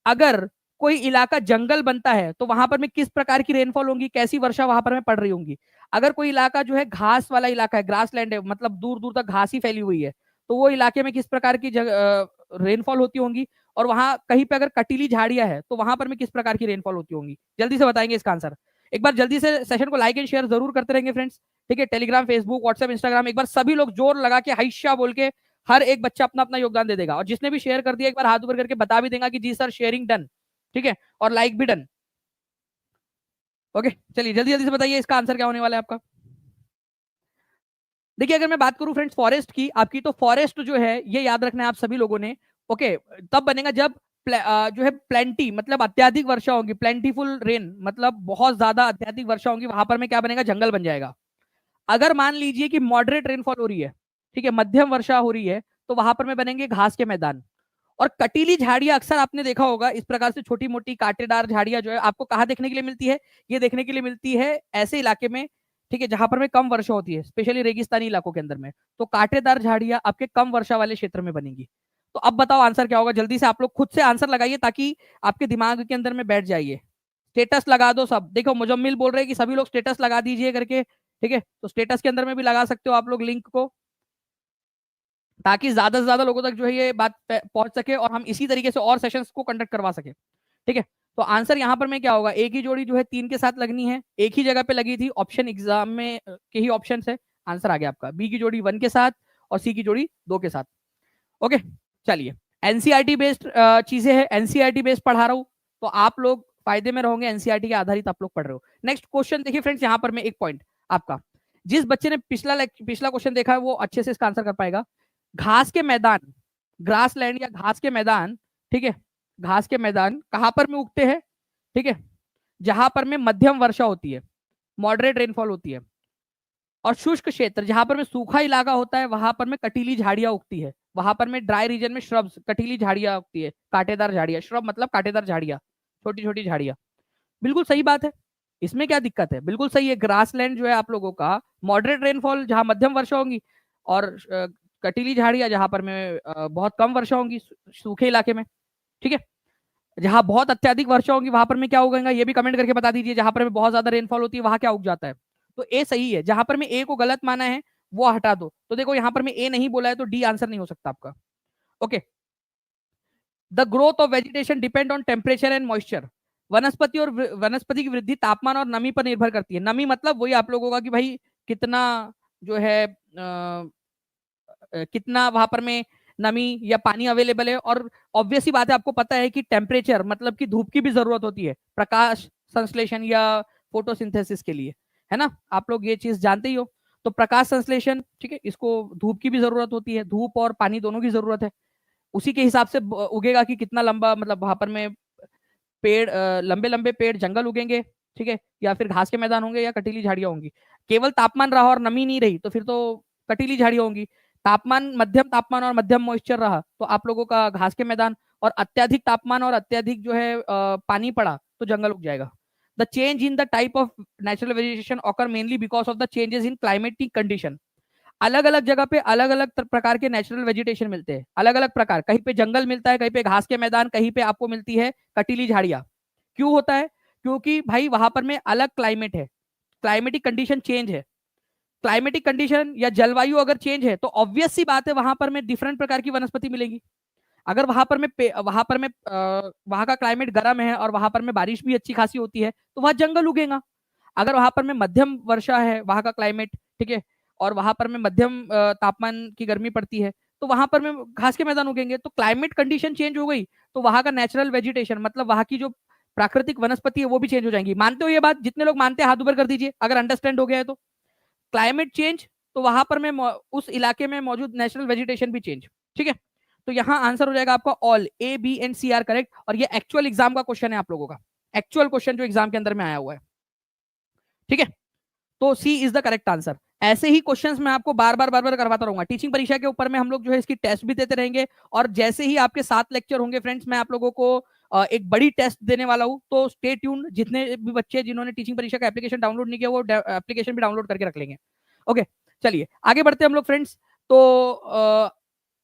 अगर कोई इलाका जंगल बनता है तो वहां पर में किस प्रकार की रेनफॉल होगी, कैसी वर्षा वहां पर में पड़ रही होंगी। अगर कोई इलाका जो है घास वाला इलाका है, ग्रास लैंड है, मतलब दूर दूर तक घास ही फैली हुई है, तो वो इलाके में किस प्रकार की रेनफॉल होती होंगी। और वहां कहीं पे अगर कटीली झाड़ियां है तो वहां पर में किस प्रकार की रेनफॉल होती होंगी, जल्दी से बताएंगे इसका आंसर। एक बार जल्दी से सेशन को लाइक एंड शेयर जरूर करते रहेंगे फ्रेंड्स, ठीक है। टेलीग्राम, फेसबुक, व्हाट्सएप, इंस्टाग्राम, एक बार सभी लोग जोर लगा के हाइशा बोल के हर एक बच्चा अपना अपना योगदान दे देगा, और जिसने भी शेयर कर दिया एक बार हाथ ऊपर करके बता भी देगा कि जी सर शेयरिंग डन, ठीक है, और लाइक भी डन। ओके, चलिए जल्दी जल्दी से बताइए इसका आंसर क्या होने वाला है आपका। देखिए अगर मैं बात करूं फ्रेंड्स फॉरेस्ट की आपकी, तो फॉरेस्ट जो है ये याद रखना है आप सभी लोगों ने। ओके, तब बनेगा जब जो है प्लेंटी, मतलब अत्याधिक वर्षा होगी, प्लेंटीफुल रेन, मतलब बहुत ज्यादा अत्याधिक वर्षा होगी, वहां पर में क्या बनेगा, जंगल बन जाएगा। अगर मान लीजिए कि मॉडरेट रेनफॉल हो रही है, ठीक है, मध्यम वर्षा हो रही है, तो वहां पर में बनेंगे घास के मैदान। और कटीली झाड़ियां अक्सर आपने देखा होगा इस प्रकार से छोटी मोटी कांटेदार झाड़ियां जो है आपको कहाँ देखने के लिए मिलती है, ये देखने के लिए मिलती है ऐसे इलाके में, ठीक है, जहां पर में कम वर्षा होती है, स्पेशली रेगिस्तानी इलाकों के अंदर में। तो कांटेदार झाड़ियां आपके कम वर्षा वाले क्षेत्र में बनेंगी। तो अब बताओ आंसर क्या होगा, जल्दी से आप लोग खुद से आंसर लगाइए ताकि आपके दिमाग के अंदर में बैठ जाइए। स्टेटस लगा दो सब, देखो मुजम्मिल बोल रहे हैं कि सभी लोग स्टेटस लगा दीजिए करके, ठीक है, तो स्टेटस के अंदर में भी लगा सकते हो आप लोग लिंक को, ताकि ज्यादा से ज्यादा लोगों तक जो है ये बात पहुंच सके और हम इसी तरीके से और सेशंस को कंडक्ट करवा सके। ठीक है, तो आंसर यहाँ पर में क्या होगा, एक ही जोड़ी जो है 3 के साथ लगनी है, एक ही जगह पे लगी थी, ऑप्शन एग्जाम में के ही ऑप्शन है, आंसर आ गया आपका बी की जोड़ी 1 के साथ और सी की जोड़ी 2 के साथ। ओके, चलिए, एनसीईआरटी बेस्ड चीजें हैं, एनसीईआरटी बेस्ड पढ़ा रहा हूँ, तो आप लोग फायदे में रहोगे, एनसीईआरटी के आधारित आप लोग पढ़ रहे हो। नेक्स्ट क्वेश्चन देखिए फ्रेंड्स, यहाँ पर मैं एक पॉइंट आपका, जिस बच्चे ने पिछला क्वेश्चन देखा है वो अच्छे से इसका आंसर कर पाएगा। घास के मैदान, ग्रास लैंड या घास के मैदान, ठीक है, घास के मैदान कहां पर में उगते हैं, ठीक है, जहां पर में मध्यम वर्षा होती है, मॉडरेट रेनफॉल होती है, और शुष्क क्षेत्र जहां पर में सूखा इलाका होता है वहां पर में कटीली झाड़ियां उगती है, वहां पर में ड्राई रीजन में श्रब्स, कटीली झाड़ियां उगती है, कांटेदार झाड़ियां, श्रब मतलब कांटेदार झाड़ियां, छोटी छोटी झाड़ियां। बिल्कुल सही बात है, इसमें क्या दिक्कत है, बिल्कुल सही है। ग्रासलैंड जो है आप लोगों का मॉडरेट रेनफॉल जहां मध्यम वर्षा होंगी, और कटीली झाड़ियां जहां पर में बहुत कम वर्षा होंगी सूखे इलाके में। ठीक है, जहां बहुत अत्यधिक वर्षा होगी वहां पर में क्या उगेगा ये भी कमेंट करके बता दीजिए, जहां पर में बहुत ज्यादा रेनफॉल होती है वहां क्या उग जाता है। तो ए सही है, जहां पर में ए को गलत माना है वो हटा दो, तो देखो यहां पर में ए नहीं बोला है तो डी आंसर नहीं हो सकता आपका। Okay, the growth of vegetation depend on temperature and moisture, वनस्पति की वृद्धि तापमान और नमी पर निर्भर करती है। नमी मतलब वही आप लोगों का कि भाई कितना जो है कितना वहां पर में नमी या पानी अवेलेबल है, और ऑब्वियस ही बात है आपको पता है कि टेम्परेचर मतलब कि धूप की भी जरूरत होती है प्रकाश संश्लेषण या फोटोसिंथेसिस के लिए, है ना, आप लोग ये चीज जानते ही हो। तो प्रकाश संश्लेषण, ठीक है, इसको धूप की भी जरूरत होती है, धूप और पानी दोनों की जरूरत है, उसी के हिसाब से उगेगा कि कितना लंबा, मतलब वहां पर में पेड़ लंबे लंबे पेड़ जंगल उगेंगे, ठीक है, या फिर घास के मैदान होंगे या कटीली झाड़ियां होंगी। केवल तापमान रहा और नमी नहीं रही तो फिर तो कटीली झाड़ियां होंगी, तापमान मध्यम तापमान और मध्यम मॉइस्चर रहा तो आप लोगों का घास के मैदान, और अत्यधिक तापमान और अत्यधिक जो है पानी पड़ा तो जंगल उग जाएगा। The change in the type of natural vegetation occur mainly because of the changes in climatic condition. अलग अलग जगह पे अलग अलग प्रकार के नेचुरल वेजिटेशन मिलते हैं, अलग अलग प्रकार, कहीं पे जंगल मिलता है, कहीं पे घास के मैदान, कहीं पे आपको मिलती है कटीली झाड़ियां। क्यों होता है, क्योंकि भाई वहां पर में अलग क्लाइमेट है, क्लाइमेटिक कंडीशन चेंज है, क्लाइमेटिक कंडीशन या जलवायु अगर चेंज है तो ऑब्वियस सी बात है वहां पर में डिफरेंट प्रकार की वनस्पति मिलेगी। अगर वहां पर में वहां का क्लाइमेट गर्म है और वहां पर में बारिश भी अच्छी खासी होती है तो वहां जंगल उगेगा। अगर वहां पर में मध्यम वर्षा है वहां का क्लाइमेट, ठीक है, और वहां पर में मध्यम तापमान की गर्मी पड़ती है तो वहां पर में घास के मैदान उगेंगे। तो क्लाइमेट कंडीशन चेंज हो गई तो वहां का नेचुरल वेजिटेशन मतलब वहां की जो प्राकृतिक वनस्पति है वो भी चेंज हो जाएंगी। मानते हो ये बात, जितने लोग मानते हैं हाथ ऊपर कर दीजिए अगर अंडरस्टैंड हो गया है तो। क्लाइमेट चेंज तो वहां पर में उस इलाके में मौजूद नेचुरल वेजिटेशन भी चेंज। ठीक है, तो यहाँ आंसर हो जाएगा आपका all A B and C are correct, और ये एक्चुअल एग्जाम का क्वेश्चन है आप लोगों का, एक्चुअल क्वेश्चन जो एग्जाम के अंदर में आया हुआ है। ठीक है, तो सी इज द करेक्ट आंसर। ऐसे ही क्वेश्चंस मैं आपको बार बार करवाता रहूंगा, टीचिंग परीक्षा के ऊपर में हम लोग जो है इसकी टेस्ट भी देते रहेंगे, और जैसे ही आपके 7 लेक्चर होंगे फ्रेंड्स मैं आप लोगों को एक बड़ी टेस्ट देने वाला हूं, तो स्टे ट्यून। जितने भी बच्चे जिन्होंने टीचिंग परीक्षा का एप्लीकेशन डाउनलोड नहीं किया वो एप्लीकेशन भी डाउनलोड करके रख लेंगे। ओके, चलिए आगे बढ़ते हैं हम लोग फ्रेंड्स। तो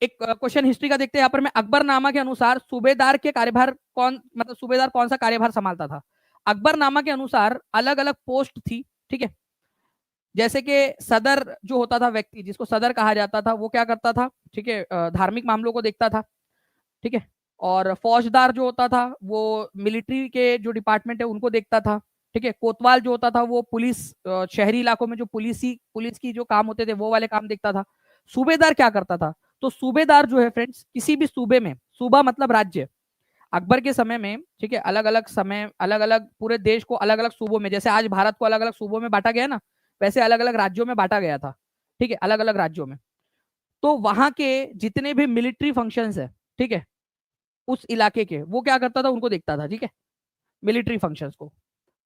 एक क्वेश्चन हिस्ट्री का देखते हैं। यहाँ पर मैं अकबरनामा के अनुसार सूबेदार के कार्यभार कौन, मतलब सूबेदार कौन सा कार्यभार संभालता था। अकबरनामा के अनुसार अलग अलग पोस्ट थी, ठीक है, जैसे कि सदर जो होता था व्यक्ति जिसको सदर कहा जाता था वो क्या करता था, ठीक है, धार्मिक मामलों को देखता था, ठीक है, और फौजदार जो होता था वो मिलिट्री के जो डिपार्टमेंट है उनको देखता था, ठीक है, कोतवाल जो होता था वो पुलिस, शहरी इलाकों में जो पुलिस की जो काम होते थे वो वाले काम देखता था। सूबेदार क्या करता था, तो सूबेदार जो है फ्रेंड्स किसी भी सूबे में, सूबा मतलब राज्य, अकबर के समय में, ठीक है, अलग अलग समय अलग अलग पूरे देश को अलग अलग सूबों में, जैसे आज भारत को अलग अलग सूबों में बांटा गया ना, वैसे अलग अलग राज्यों में बांटा गया था, ठीक है, अलग अलग राज्यों में। तो वहां के जितने भी मिलिट्री फंक्शंस है, ठीक है, उस इलाके के वो क्या करता था उनको देखता था, ठीक है, मिलिट्री फंक्शंस को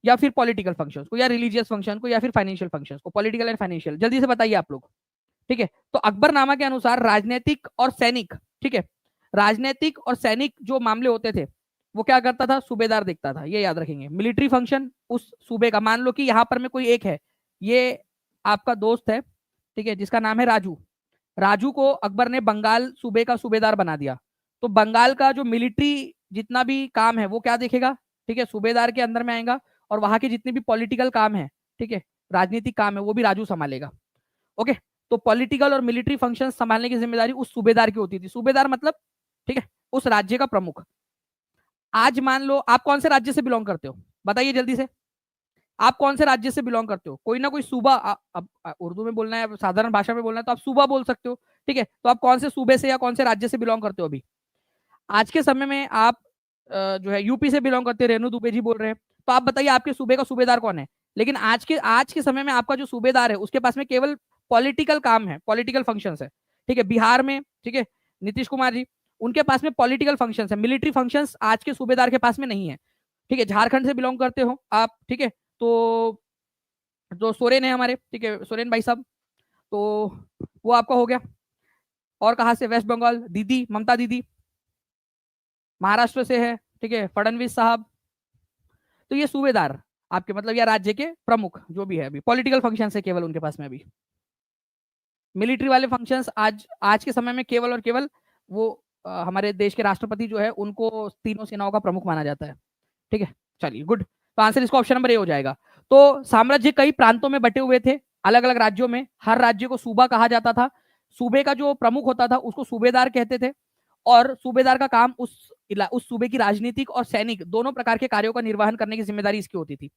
या फिर पॉलिटिकल फंक्शंस को या रिलीजियस फंक्शन को या फिर फाइनेंशियल फंक्शंस को, पॉलिटिकल एंड फाइनेंशियल, जल्दी से बताइए आप लोग। ठीक है, तो अकबरनामा के अनुसार राजनीतिक और सैनिक, ठीक है, राजनीतिक और सैनिक जो मामले होते थे वो क्या करता था, सूबेदार देखता था, ये याद रखेंगे। मिलिट्री फंक्शन उस सूबे का, मान लो कि यहां पर में कोई एक है, ये आपका दोस्त है, ठीक है, जिसका नाम है राजू, राजू को अकबर ने बंगाल सूबे का सूबेदार बना दिया, तो बंगाल का जो मिलिट्री जितना भी काम है वो क्या देखेगा, ठीक है, सूबेदार के अंदर में आएगा, और वहां के जितने भी पॉलिटिकल काम है, ठीक है, राजनीतिक काम है वो भी राजू संभालेगा। ओके, तो पॉलिटिकल और मिलिट्री फंक्शन संभालने की जिम्मेदारी उस सूबेदार की होती थी। सूबेदार मतलब, ठीक है, उस राज्य का प्रमुख। आज मान लो आप कौन से राज्य से बिलोंग करते हो, बताइए जल्दी से। आप कौन से राज्य से बिलोंग करते हो? कोई ना कोई सूबा, अब उर्दू में बोलना है, साधारण भाषा में बोलना है तो आप सूबा बोल सकते हो। ठीक है, तो आप कौन से सूबे से या कौन से राज्य से बिलोंग करते हो? अभी आज के समय में आप जो है यूपी से बिलोंग करते हैं, रेणु दुबे जी बोल रहे हैं। तो आप बताइए आपके सूबे का सूबेदार कौन है? लेकिन आज के समय में आपका जो सूबेदार है उसके पास में केवल पॉलिटिकल काम है, पॉलिटिकल फंक्शंस है। ठीक है, बिहार में, ठीक है, नीतीश कुमार जी, उनके पास में पॉलिटिकल फंक्शंस है, मिलिट्री फंक्शंस आज के सूबेदार के पास में नहीं है। ठीक है, झारखंड से बिलोंग करते हो आप, ठीक है, तो जो सोरेन है हमारे, ठीक है, सोरेन भाई साहब, तो वो आपका हो गया। और कहाँ से? वेस्ट बंगाल, दीदी ममता दीदी। महाराष्ट्र से है, ठीक है, फडणवीस साहब। तो ये सूबेदार आपके मतलब या राज्य के प्रमुख जो भी है, अभी पॉलिटिकल फंक्शन है केवल उनके पास में। अभी मिलिट्री वाले फंक्शंस आज आज के समय में केवल और केवल वो हमारे देश के राष्ट्रपति जो है उनको तीनों सेनाओं का प्रमुख माना जाता है। ठीक है, चलिए गुड। तो आंसर इसका ऑप्शन नंबर ए हो जाएगा। तो साम्राज्य कई प्रांतों में बटे हुए थे, अलग अलग राज्यों में। हर राज्य को सूबा कहा जाता था। सूबे का जो प्रमुख होता था उसको सूबेदार कहते थे, और सूबेदार का काम उस सूबे की राजनीतिक और सैनिक दोनों प्रकार के कार्यों का निर्वहन करने की जिम्मेदारी इसकी होती थी।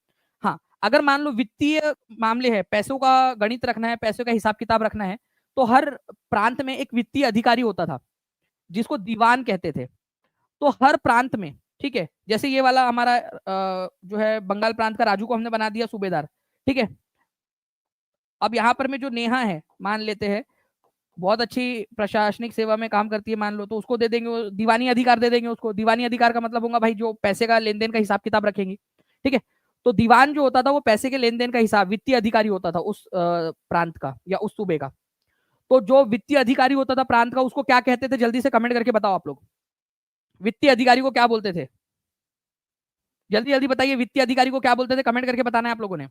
हाँ, अगर मान लो वित्तीय मामले है, पैसों का गणित रखना है, पैसों का हिसाब किताब रखना है, तो हर प्रांत में एक वित्तीय अधिकारी होता था जिसको दीवान कहते थे। तो हर प्रांत में, ठीक है, जैसे ये वाला हमारा जो है बंगाल प्रांत का राजू को हमने बना दिया सूबेदार। ठीक है, अब यहाँ पर में जो नेहा है मान लेते हैं, बहुत अच्छी प्रशासनिक सेवा में काम करती है मान लो, तो उसको दे देंगे दीवानी अधिकार, दे देंगे उसको। दीवानी अधिकार का मतलब होगा भाई जो पैसे का लेन देन का हिसाब किताब रखेंगे। ठीक है, तो दीवान जो होता था वो पैसे के लेन देन का हिसाब, वित्तीय अधिकारी होता था उस प्रांत का या उस सूबे का। तो जो वित्तीय अधिकारी होता था प्रांत का उसको क्या कहते थे? जल्दी से कमेंट करके बताओ आप लोग, वित्तीय अधिकारी को क्या बोलते थे? जल्दी जल्दी बताइए, वित्तीय अधिकारी को क्या बोलते थे? कमेंट करके बताना है आप लोगों ने।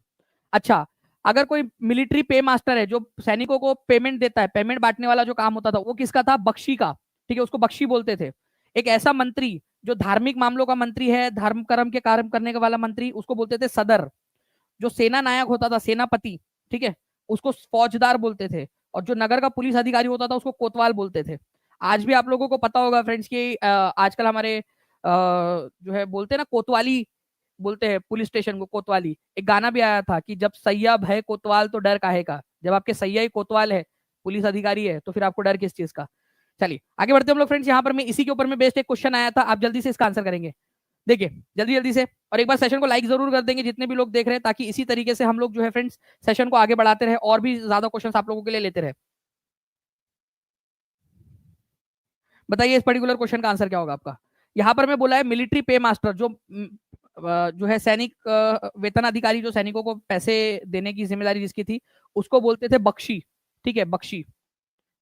अच्छा, अगर कोई मिलिट्री पे मास्टर है जो सैनिकों को पेमेंट देता है, पेमेंट बांटने वाला जो काम होता था वो किसका था? बख्शी का। ठीक है, उसको बख्शी बोलते थे। एक ऐसा मंत्री जो धार्मिक मामलों का मंत्री है, धर्म कर्म के कार्य करने वाला मंत्री, उसको बोलते थे सदर। जो सेना नायक होता था, सेनापति, ठीक है, उसको फौजदार बोलते थे। और जो नगर का पुलिस अधिकारी होता था उसको कोतवाल बोलते थे। आज भी आप लोगों को पता होगा फ्रेंड्स कि आजकल हमारे जो है बोलते हैं ना कोतवाली, बोलते हैं पुलिस स्टेशन को कोतवाली। एक गाना भी आया था कि जब सैया भय कोतवाल तो डर काहे का। जब आपके सैया ही कोतवाल है, पुलिस अधिकारी है, तो फिर आपको डर किस चीज का? चलिए आगे बढ़ते हम लोग फ्रेंड्स। यहाँ पर मैं इसी के ऊपर में बेस्ड एक क्वेश्चन आया था, आप जल्दी से इसका आंसर करेंगे। देखिए जल्दी जल्दी से, और एक बार सेशन को लाइक जरूर कर देंगे जितने भी लोग देख रहे हैं, ताकि इसी तरीके से हम लोग जो है फ्रेंड्स सेशन को आगे बढ़ाते रहे और भी ज्यादा क्वेश्चन आप लोगों के लिए लेते रहे। बताइए इस पर्टिकुलर क्वेश्चन का आंसर क्या होगा आपका? यहाँ पर मैं बोला है मिलिट्री पे मास्टर, जो है सैनिक वेतन अधिकारी, जो सैनिकों को पैसे देने की जिम्मेदारी जिसकी थी, उसको बोलते थे बख्शी। ठीक है, बख्शी।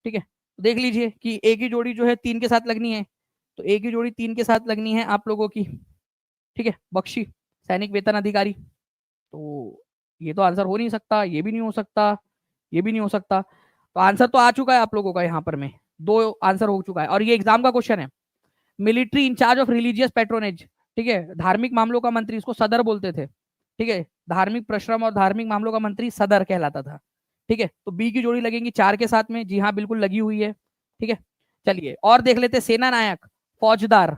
ठीक है, देख लीजिए कि एक ही जोड़ी जो है 3 के साथ लगनी है, तो एक ही जोड़ी 3 के साथ लगनी है आप लोगों की। ठीक है, बख्शी सैनिक वेतन अधिकारी। तो ये तो आंसर हो नहीं सकता, ये भी नहीं हो सकता, ये भी नहीं हो सकता। तो आंसर तो आ चुका है आप लोगों का, यहाँ पर में 2 आंसर हो चुका है, और ये एग्जाम का क्वेश्चन है। Military incharge of religious patronage, ठीक है, धार्मिक मामलों का मंत्री, इसको सदर बोलते थे। ठीक है, धार्मिक प्रश्रम और धार्मिक मामलों का मंत्री सदर कहलाता था। ठीक है, तो बी की जोड़ी लगेंगी 4 के साथ में, जी हाँ बिल्कुल लगी हुई है। ठीक है, चलिए और देख लेते, सेना नायक, फौजदार,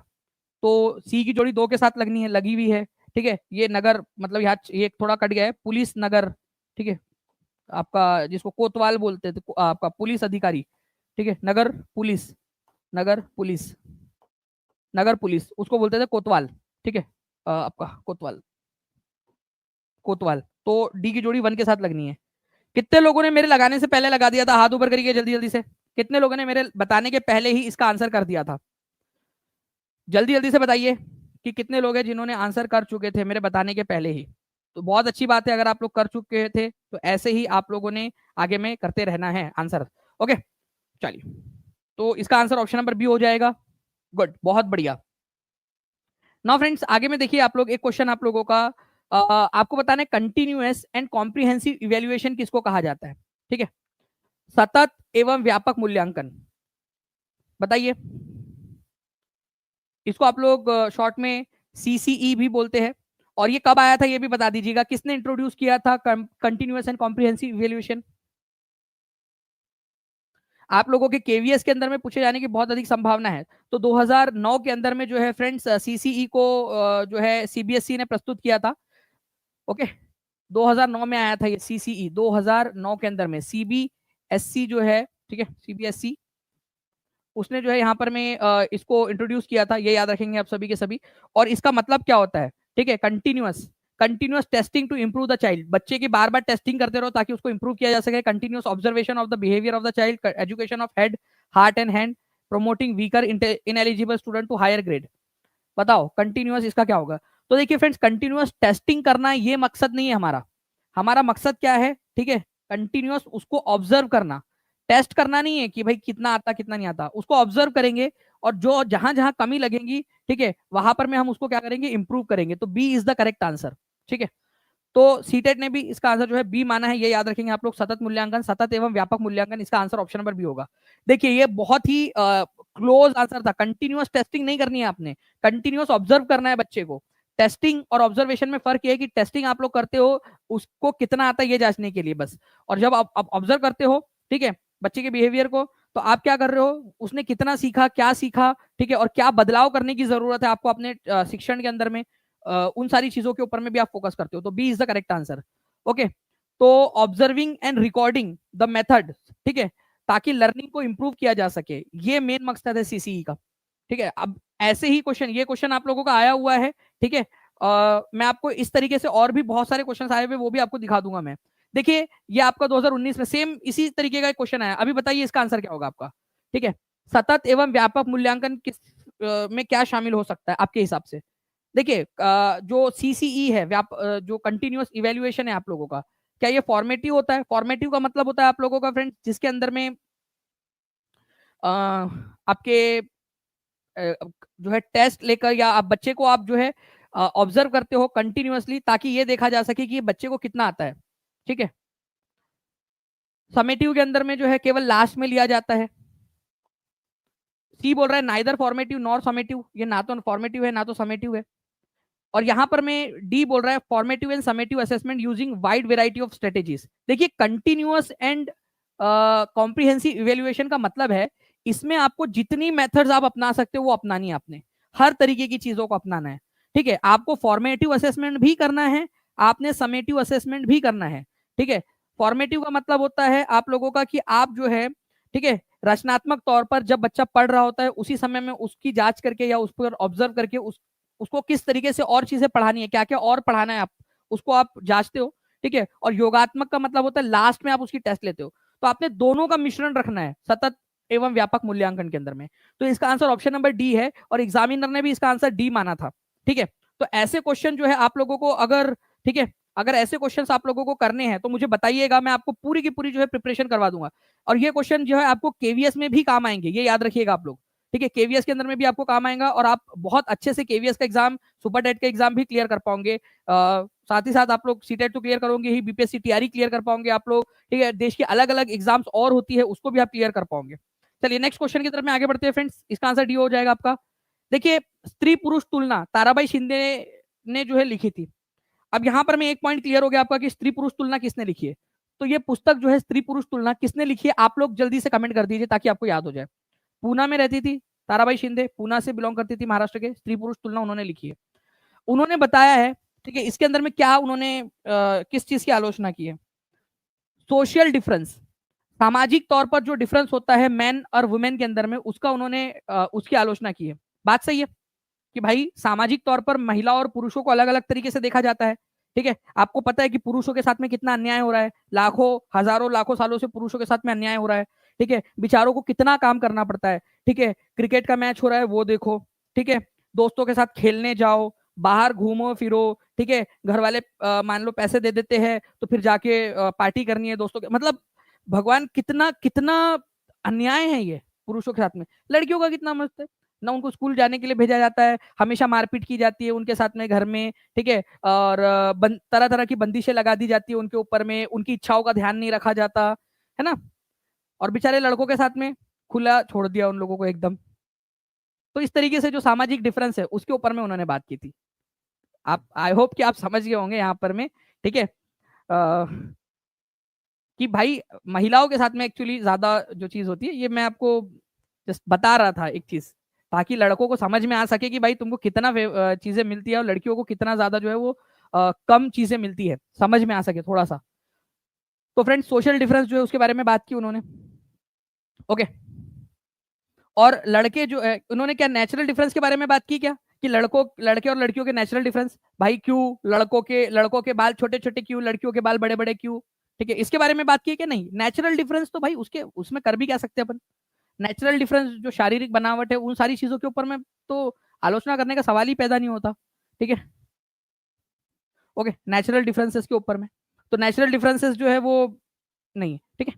तो सी की जोड़ी 2 के साथ लगनी है, लगी हुई है। ठीक है, ये नगर मतलब यहाँ ये थोड़ा कट गया है, पुलिस नगर। ठीक है, आपका जिसको कोतवाल बोलते थे, आपका पुलिस अधिकारी। ठीक है, नगर पुलिस, नगर पुलिस, नगर पुलिस उसको बोलते थे कोतवाल। ठीक है, आपका कोतवाल, कोतवाल। तो डी की जोड़ी 1 के साथ लगनी है। कितने लोगों ने मेरे लगाने से पहले लगा दिया था? हाथ ऊपर करिए जल्दी जल्दी से। कितने लोगों ने मेरे बताने के पहले ही इसका आंसर कर दिया था? जल्दी जल्दी से बताइए कि कितने लोग हैं जिन्होंने आंसर कर चुके थे मेरे बताने के पहले ही। तो बहुत अच्छी बात है, अगर आप लोग कर चुके थे तो ऐसे ही आप लोगों ने आगे में करते रहना है आंसर। ओके, चलिए, तो इसका आंसर ऑप्शन नंबर बी हो जाएगा। गुड, बहुत बढ़िया। नाउ फ्रेंड्स आगे में देखिए, आप लोग एक क्वेश्चन आप लोगों का आपको बताना है, कंटिन्यूअस एंड कॉम्प्रिहेंसिव इवेल्युएशन किसको कहा जाता है? ठीक है, सतत एवं व्यापक मूल्यांकन, बताइए। इसको आप लोग शॉर्ट में सीसीई भी बोलते हैं, और ये कब आया था ये भी बता दीजिएगा, किसने इंट्रोड्यूस किया था कंटिन्यूअस एंड कॉम्प्रिहेंसिव इवैल्यूएशन? आप लोगों के केवीएस के अंदर में पूछे जाने की बहुत अधिक संभावना है। तो 2009 के अंदर में जो है फ्रेंड्स सीसीई को जो है सीबीएसई ने प्रस्तुत किया था। ओके, 2009 में आया था ये सीसीई, 2009 के अंदर में सीबीएसई जो है, ठीक है, सीबीएसई उसने जो है यहाँ पर में इसको इंट्रोड्यूस किया था, ये याद रखेंगे आप सभी के सभी। और इसका मतलब क्या होता है, ठीक है, continuous continuous testing to improve the child, बच्चे की बार बार टेस्टिंग करते रहो ताकि उसको इंप्रूव किया जा सके। Continuous observation of the behaviour of the child, education of head heart and hand, promoting weaker ineligible student to higher grade. बताओ कंटिन्यूअस इसका क्या होगा? तो देखिए फ्रेंड्स, कंटिन्यूअस टेस्टिंग करना ये मकसद नहीं है हमारा। हमारा मकसद क्या है, ठीक है, कंटिन्यूअस उसको ऑब्जर्व करना, टेस्ट करना नहीं है कि भाई कितना आता कितना नहीं आता, उसको ऑब्जर्व करेंगे और जो जहां जहां कमी लगेगी, ठीक है, वहां पर में हम उसको क्या करेंगे, इंप्रूव करेंगे। तो B is the correct answer, ठीक है। तो सीटेट ने भी इसका आंसर जो है बी माना है, ये याद रखेंगे आप लोग। सतत मूल्यांकन, सतत एवं व्यापक मूल्यांकन, इसका आंसर ऑप्शन नंबर बी होगा। देखिए ये बहुत ही क्लोज आंसर था। कंटिन्यूअस टेस्टिंग नहीं करनी है आपने, कंटिन्यूअस ऑब्जर्व करना है बच्चे को। टेस्टिंग और ऑब्जर्वेशन में फर्क ये है कि टेस्टिंग आप लोग करते हो उसको कितना आता है ये जांचने के लिए बस, और जब आप ऑब्जर्व करते हो, ठीक है, बच्चे के बिहेवियर को, तो आप क्या कर रहे हो, उसने कितना सीखा, क्या सीखा, ठीक है, और क्या बदलाव करने की जरूरत है आपको अपने शिक्षण के अंदर में, उन सारी चीजों के ऊपर में भी आप फोकस करते हो। तो B is the correct answer. Okay, तो observing and recording the method, ठीक है, ताकि लर्निंग को इंप्रूव किया जा सके, ये मेन मकसद है सीसीई का, ठीक है। अब ऐसे ही क्वेश्चन, ये क्वेश्चन आप लोगों का आया हुआ है, ठीक है। मैं आपको इस तरीके से और भी बहुत सारे क्वेश्चन आए हुए वो भी आपको दिखा दूंगा मैं। देखिए ये आपका 2019 में सेम इसी तरीके का एक क्वेश्चन आया। अभी बताइए इसका आंसर क्या होगा आपका, ठीक है। सतत एवं व्यापक मूल्यांकन किस में क्या शामिल हो सकता है आपके हिसाब से? देखिए जो सीसीई है, जो कंटिन्यूअस इवेल्युएशन है आप लोगों का, क्या ये फॉर्मेटिव होता है? फॉर्मेटिव का मतलब होता है आप लोगों का फ्रेंड जिसके अंदर में आपके जो है टेस्ट लेकर या आप बच्चे को आप जो है ऑब्जर्व करते हो कंटिन्यूअसली ताकि ये देखा जा सके कि ये बच्चे को कितना आता है, ठीक है। समेटिव के अंदर में जो है केवल लास्ट में लिया जाता है। सी बोल रहा है नाइदर फॉर्मेटिव नॉर समेटिव, ये ना तो फॉर्मेटिव है ना तो समेटिव है। और यहां पर मैं डी बोल रहा है formative and summative assessment using wide variety of strategies. देखिए कंटिन्यूअस एंड कॉम्प्रिहेंसिव इवेल्युएशन का मतलब है इसमें आपको जितनी मेथड्स आप अपना सकते हो वो अपनानी है आपने, हर तरीके की चीजों को अपनाना है, ठीक है। आपको फॉर्मेटिव असेसमेंट भी करना है, आपने समेटिव असेसमेंट भी करना है, ठीक है। फॉर्मेटिव का मतलब होता है आप लोगों का कि आप जो है, ठीक है, रचनात्मक तौर पर जब बच्चा पढ़ रहा होता है उसी समय में उसकी जांच करके या उस पर ऑब्जर्व करके उसको किस तरीके से और चीजें पढ़ानी है, क्या क्या और पढ़ाना है आप उसको आप जांचते हो, ठीक है। और योगात्मक का मतलब होता है लास्ट में आप उसकी टेस्ट लेते हो। तो आपने दोनों का मिश्रण रखना है सतत एवं व्यापक मूल्यांकन के अंदर में। तो इसका आंसर ऑप्शन नंबर डी है और एग्जामिनर ने भी इसका आंसर डी माना था, ठीक है। तो ऐसे क्वेश्चन जो है आप लोगों को अगर, ठीक है, अगर ऐसे क्वेश्चंस आप लोगों को करने हैं तो मुझे बताइएगा, मैं आपको पूरी की पूरी जो है प्रिपरेशन करवा दूंगा। और ये क्वेश्चन जो है आपको केवीएस में भी काम आएंगे, ये याद रखिएगा आप लोग, ठीक है। केवीएस के अंदर में भी आपको काम आएगा और आप बहुत अच्छे से केवीएस का एग्जाम, सुपर टेट का एग्जाम भी क्लियर कर पाओगे। साथ ही साथ आप लोग सीटेट तो क्लियर करोगे ही, बीपीएससी टीआरई क्लियर कर पाओगे आप लोग, ठीक है। देश की अलग अलग एग्जाम्स और होती है उसको भी आप क्लियर कर पाओगे। चलिए नेक्स्ट क्वेश्चन की तरफ में आगे बढ़ते हैं फ्रेंड्स, इसका आंसर डी हो जाएगा आपका। देखिए स्त्री पुरुष तुलना ताराबाई शिंदे ने जो है लिखी थी। अब यहां पर मैं एक पॉइंट क्लियर हो गया आपका कि स्त्री पुरुष तुलना किसने लिखी है। तो ये पुस्तक जो है स्त्री पुरुष तुलना किसने लिखी है आप लोग जल्दी से कमेंट कर दीजिए ताकि आपको याद हो जाए। पूना में रहती थी ताराबाई शिंदे, पूना से बिलोंग करती थी महाराष्ट्र के। स्त्री पुरुष तुलना उन्होंने लिखी है। उन्होंने बताया है, ठीक है, इसके अंदर में क्या उन्होंने किस चीज की आलोचना की है? सोशल डिफरेंस, सामाजिक तौर पर जो डिफरेंस होता है मैन और वुमेन के अंदर में उसका उन्होंने उसकी आलोचना की है। बात सही है कि भाई सामाजिक तौर पर महिला और पुरुषों को अलग अलग तरीके से देखा जाता है, ठीक है। आपको पता है कि पुरुषों के साथ में कितना अन्याय हो रहा है, लाखों हजारों लाखों सालों से पुरुषों के साथ में अन्याय हो रहा है, ठीक है। बेचारों को कितना काम करना पड़ता है, ठीक है। क्रिकेट का मैच हो रहा है वो देखो, ठीक है, दोस्तों के साथ खेलने जाओ, बाहर घूमो फिरो, ठीक है। घर वाले मान लो पैसे दे देते हैं तो फिर जाके पार्टी करनी है दोस्तों के, मतलब भगवान कितना कितना अन्याय है ये पुरुषों के साथ में। लड़कियों का कितना मस्त है ना, उनको स्कूल जाने के लिए भेजा जाता है, हमेशा मारपीट की जाती है उनके साथ में घर में, ठीक है। और तरह तरह की बंदिशें लगा दी जाती है उनके ऊपर में, उनकी इच्छाओं का ध्यान नहीं रखा जाता है ना। और बेचारे लड़कों के साथ में खुला छोड़ दिया उन लोगों को एकदम। तो इस तरीके से जो सामाजिक डिफरेंस है उसके ऊपर में उन्होंने बात की थी। आप आई होप कि आप समझ गए होंगे यहाँ पर में, ठीक है। कि भाई महिलाओं के साथ में एक्चुअली ज्यादा जो चीज होती है, ये मैं आपको जस्ट बता रहा था एक चीज, ताकि लड़कों को समझ में आ सके कि भाई तुमको कितना चीजें मिलती है और लड़कियों को कितना ज्यादा जो है वो कम चीजें मिलती है, समझ में आ सके थोड़ा सा। तो फ्रेंड्स सोशल डिफरेंस जो है उसके बारे में बात की उन्होंने, ओके। और लड़के जो है उन्होंने क्या नेचुरल डिफरेंस के बारे में बात की क्या, कि लड़के और लड़कियों के नेचुरल डिफरेंस, भाई क्यों लड़कों के बाल छोटे छोटे क्यों, लड़कियों के बाल बड़े बड़े क्यों, ठीक है, इसके बारे में बात की क्या, नहीं। नेचुरल डिफरेंस तो भाई उसके उसमें कर भी क्या सकते हैं अपन। नेचुरल डिफरेंस जो शारीरिक बनावट है उन सारी चीजों के ऊपर में तो आलोचना करने का सवाल ही पैदा नहीं होता, ठीक है, ओके। नेचुरल डिफरेंसेस के ऊपर में तो नेचुरल डिफरेंसेस जो है वो नहीं है, ठीक है,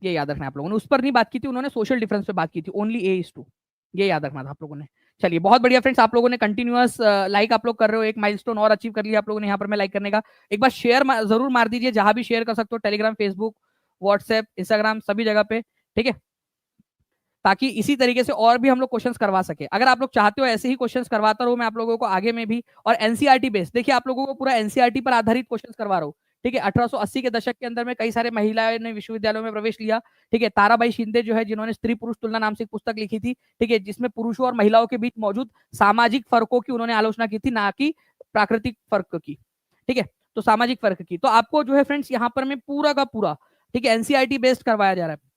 ये याद रखना। आप लोगों ने उस पर नहीं बात की थी, उन्होंने सोशल डिफरेंस पे बात की थी, ओनली A:2, ये याद रखना था आप लोगों ने। चलिए बहुत बढ़िया फ्रेंड्स, आप लोगों ने कंटिन्यूअस लाइक आप लोग कर रहे हो, एक माइलस्टोन और अचीव कर लिया आप लोगों ने यहाँ पर मैं लाइक करने का। एक बार शेयर जरूर मार दीजिए, जहां भी शेयर कर सकते हो, टेलीग्राम, फेसबुक, व्हाट्सएप, इंस्टाग्राम, सभी जगह पे, ठीक है, ताकि इसी तरीके से और भी हम लोग क्वेश्चंस करवा सके। अगर आप लोग चाहते हो ऐसे ही क्वेश्चंस करवाता रहूं मैं आप लोगों को आगे में भी, और एनसीईआरटी बेस्ड, देखिए आप लोगों को पूरा एनसीईआरटी पर आधारित क्वेश्चंस करवा रहा हूं, ठीक है। 1880 के दशक के अंदर में कई सारे महिलाएं ने विश्वविद्यालयों में प्रवेश लिया, ठीक है। ताराबाई शिंदे जो है जिन्होंने स्त्री पुरुष तुलना नाम से एक पुस्तक लिखी थी, ठीक है, जिसमें पुरुषों और महिलाओं के बीच मौजूद सामाजिक फर्कों की उन्होंने आलोचना की थी, ना कि प्राकृतिक फर्क की, ठीक है। तो सामाजिक फर्क की, तो आपको जो है फ्रेंड्स यहाँ पर मैं पूरा का पूरा, ठीक है, एनसीईआरटी बेस्ड करवाया जा रहा है।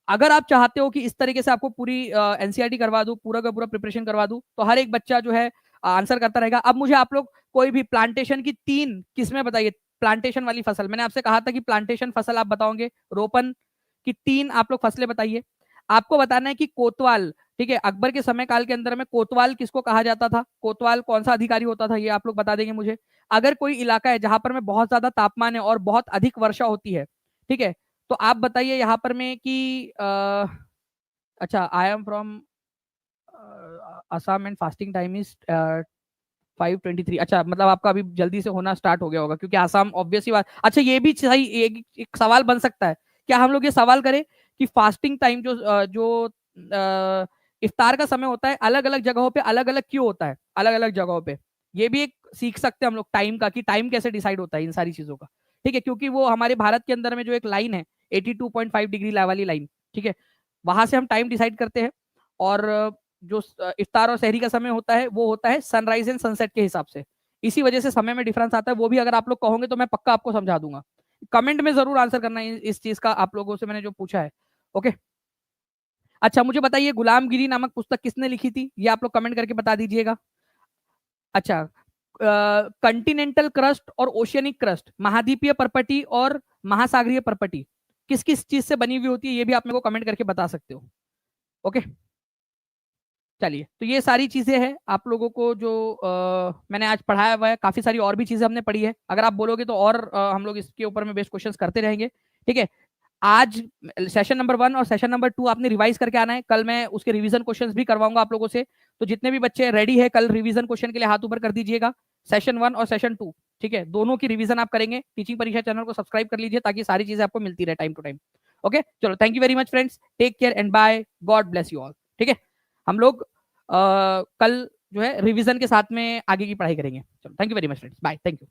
अगर आप चाहते हो कि इस तरीके से आपको पूरी एनसीईआरटी करवा दूं, पूरा का पूरा प्रिपरेशन करवा दूं, तो हर एक बच्चा जो है आंसर करता रहेगा। अब मुझे आप लोग कोई भी प्लांटेशन की 3 किस्में बताइए, प्लांटेशन वाली फसल, मैंने आपसे कहा था कि प्लांटेशन फसल आप बताओगे, रोपन की 3 आप लोग फसलें बताइए। आपको बताना है कि कोतवाल, ठीक है, अकबर के समय काल के अंदर में कोतवाल किसको कहा जाता था, कोतवाल कौन सा अधिकारी होता था, ये आप लोग बता देंगे मुझे। अगर कोई इलाका है जहां पर में बहुत ज्यादा तापमान है और बहुत अधिक वर्षा होती है, ठीक है, तो आप बताइए यहाँ पर में कि अच्छा, I am from Assam and fasting time is 5:23, अच्छा, मतलब आपका अभी जल्दी से होना स्टार्ट हो गया होगा क्योंकि आसाम ऑब्वियस ही बात। अच्छा ये भी सही एक सवाल बन सकता है, क्या हम लोग ये सवाल करें कि फास्टिंग टाइम जो इफ्तार का समय होता है अलग अलग जगहों पे अलग अलग क्यों होता है, अलग अलग जगहों पे, ये भी एक सीख सकते हैं हम लोग टाइम का, कि टाइम कैसे डिसाइड होता है इन सारी चीजों का, ठीक है, क्योंकि वो हमारे भारत के अंदर में जो एक लाइन है 82.5 डिग्री वाली लाइन, ठीक है, वहां से हम टाइम डिसाइड करते हैं। और जो इफ्तार और सहरी का समय होता है वो होता है सनराइज एंड सनसेट के हिसाब से, इसी वजह से समय में डिफरेंस आता है। वो भी अगर आप लोग कहोगे तो मैं पक्का आपको समझा दूंगा, कमेंट में जरूर आंसर करना इस चीज का आप लोगों से मैंने जो पूछा है, ओके। अच्छा मुझे बताइए गुलामगिरी नामक पुस्तक किसने लिखी थी, ये आप लोग कमेंट करके बता दीजिएगा। अच्छा, कंटिनेंटल क्रस्ट और ओशियनिक क्रस्ट, महाद्वीपीय परपटी और महासागरीय परपटी किस किस चीज से बनी हुई होती है, ये भी आप मेरे को कमेंट करके बता सकते हो, ओके। चलिए, तो ये सारी चीजें हैं आप लोगों को जो मैंने आज पढ़ाया हुआ है, काफी सारी और भी चीजें हमने पढ़ी है, अगर आप बोलोगे तो और हम लोग इसके ऊपर में बेस्ट क्वेश्चंस करते रहेंगे, ठीक है। आज सेशन नंबर 1 और सेशन नंबर 2 आपने रिवाइज करके आना है, कल मैं उसके रिवीजन क्वेश्चंस भी करवाऊंगा आप लोगों से, तो जितने भी बच्चे रेडी है कल रिवीजन क्वेश्चन के लिए हाथ ऊपर कर दीजिएगा, सेशन 1 और सेशन 2, ठीक है, दोनों की रिवीजन आप करेंगे। टीचिंग परीक्षा चैनल को सब्सक्राइब कर लीजिए ताकि सारी चीजें आपको मिलती रहे टाइम टू टाइम, ओके। चलो thank you very much friends, take care and bye, God bless you all, ठीक है। हम लोग कल जो है रिवीजन के साथ में आगे की पढ़ाई करेंगे। चलो thank you very much friends, bye, thank you.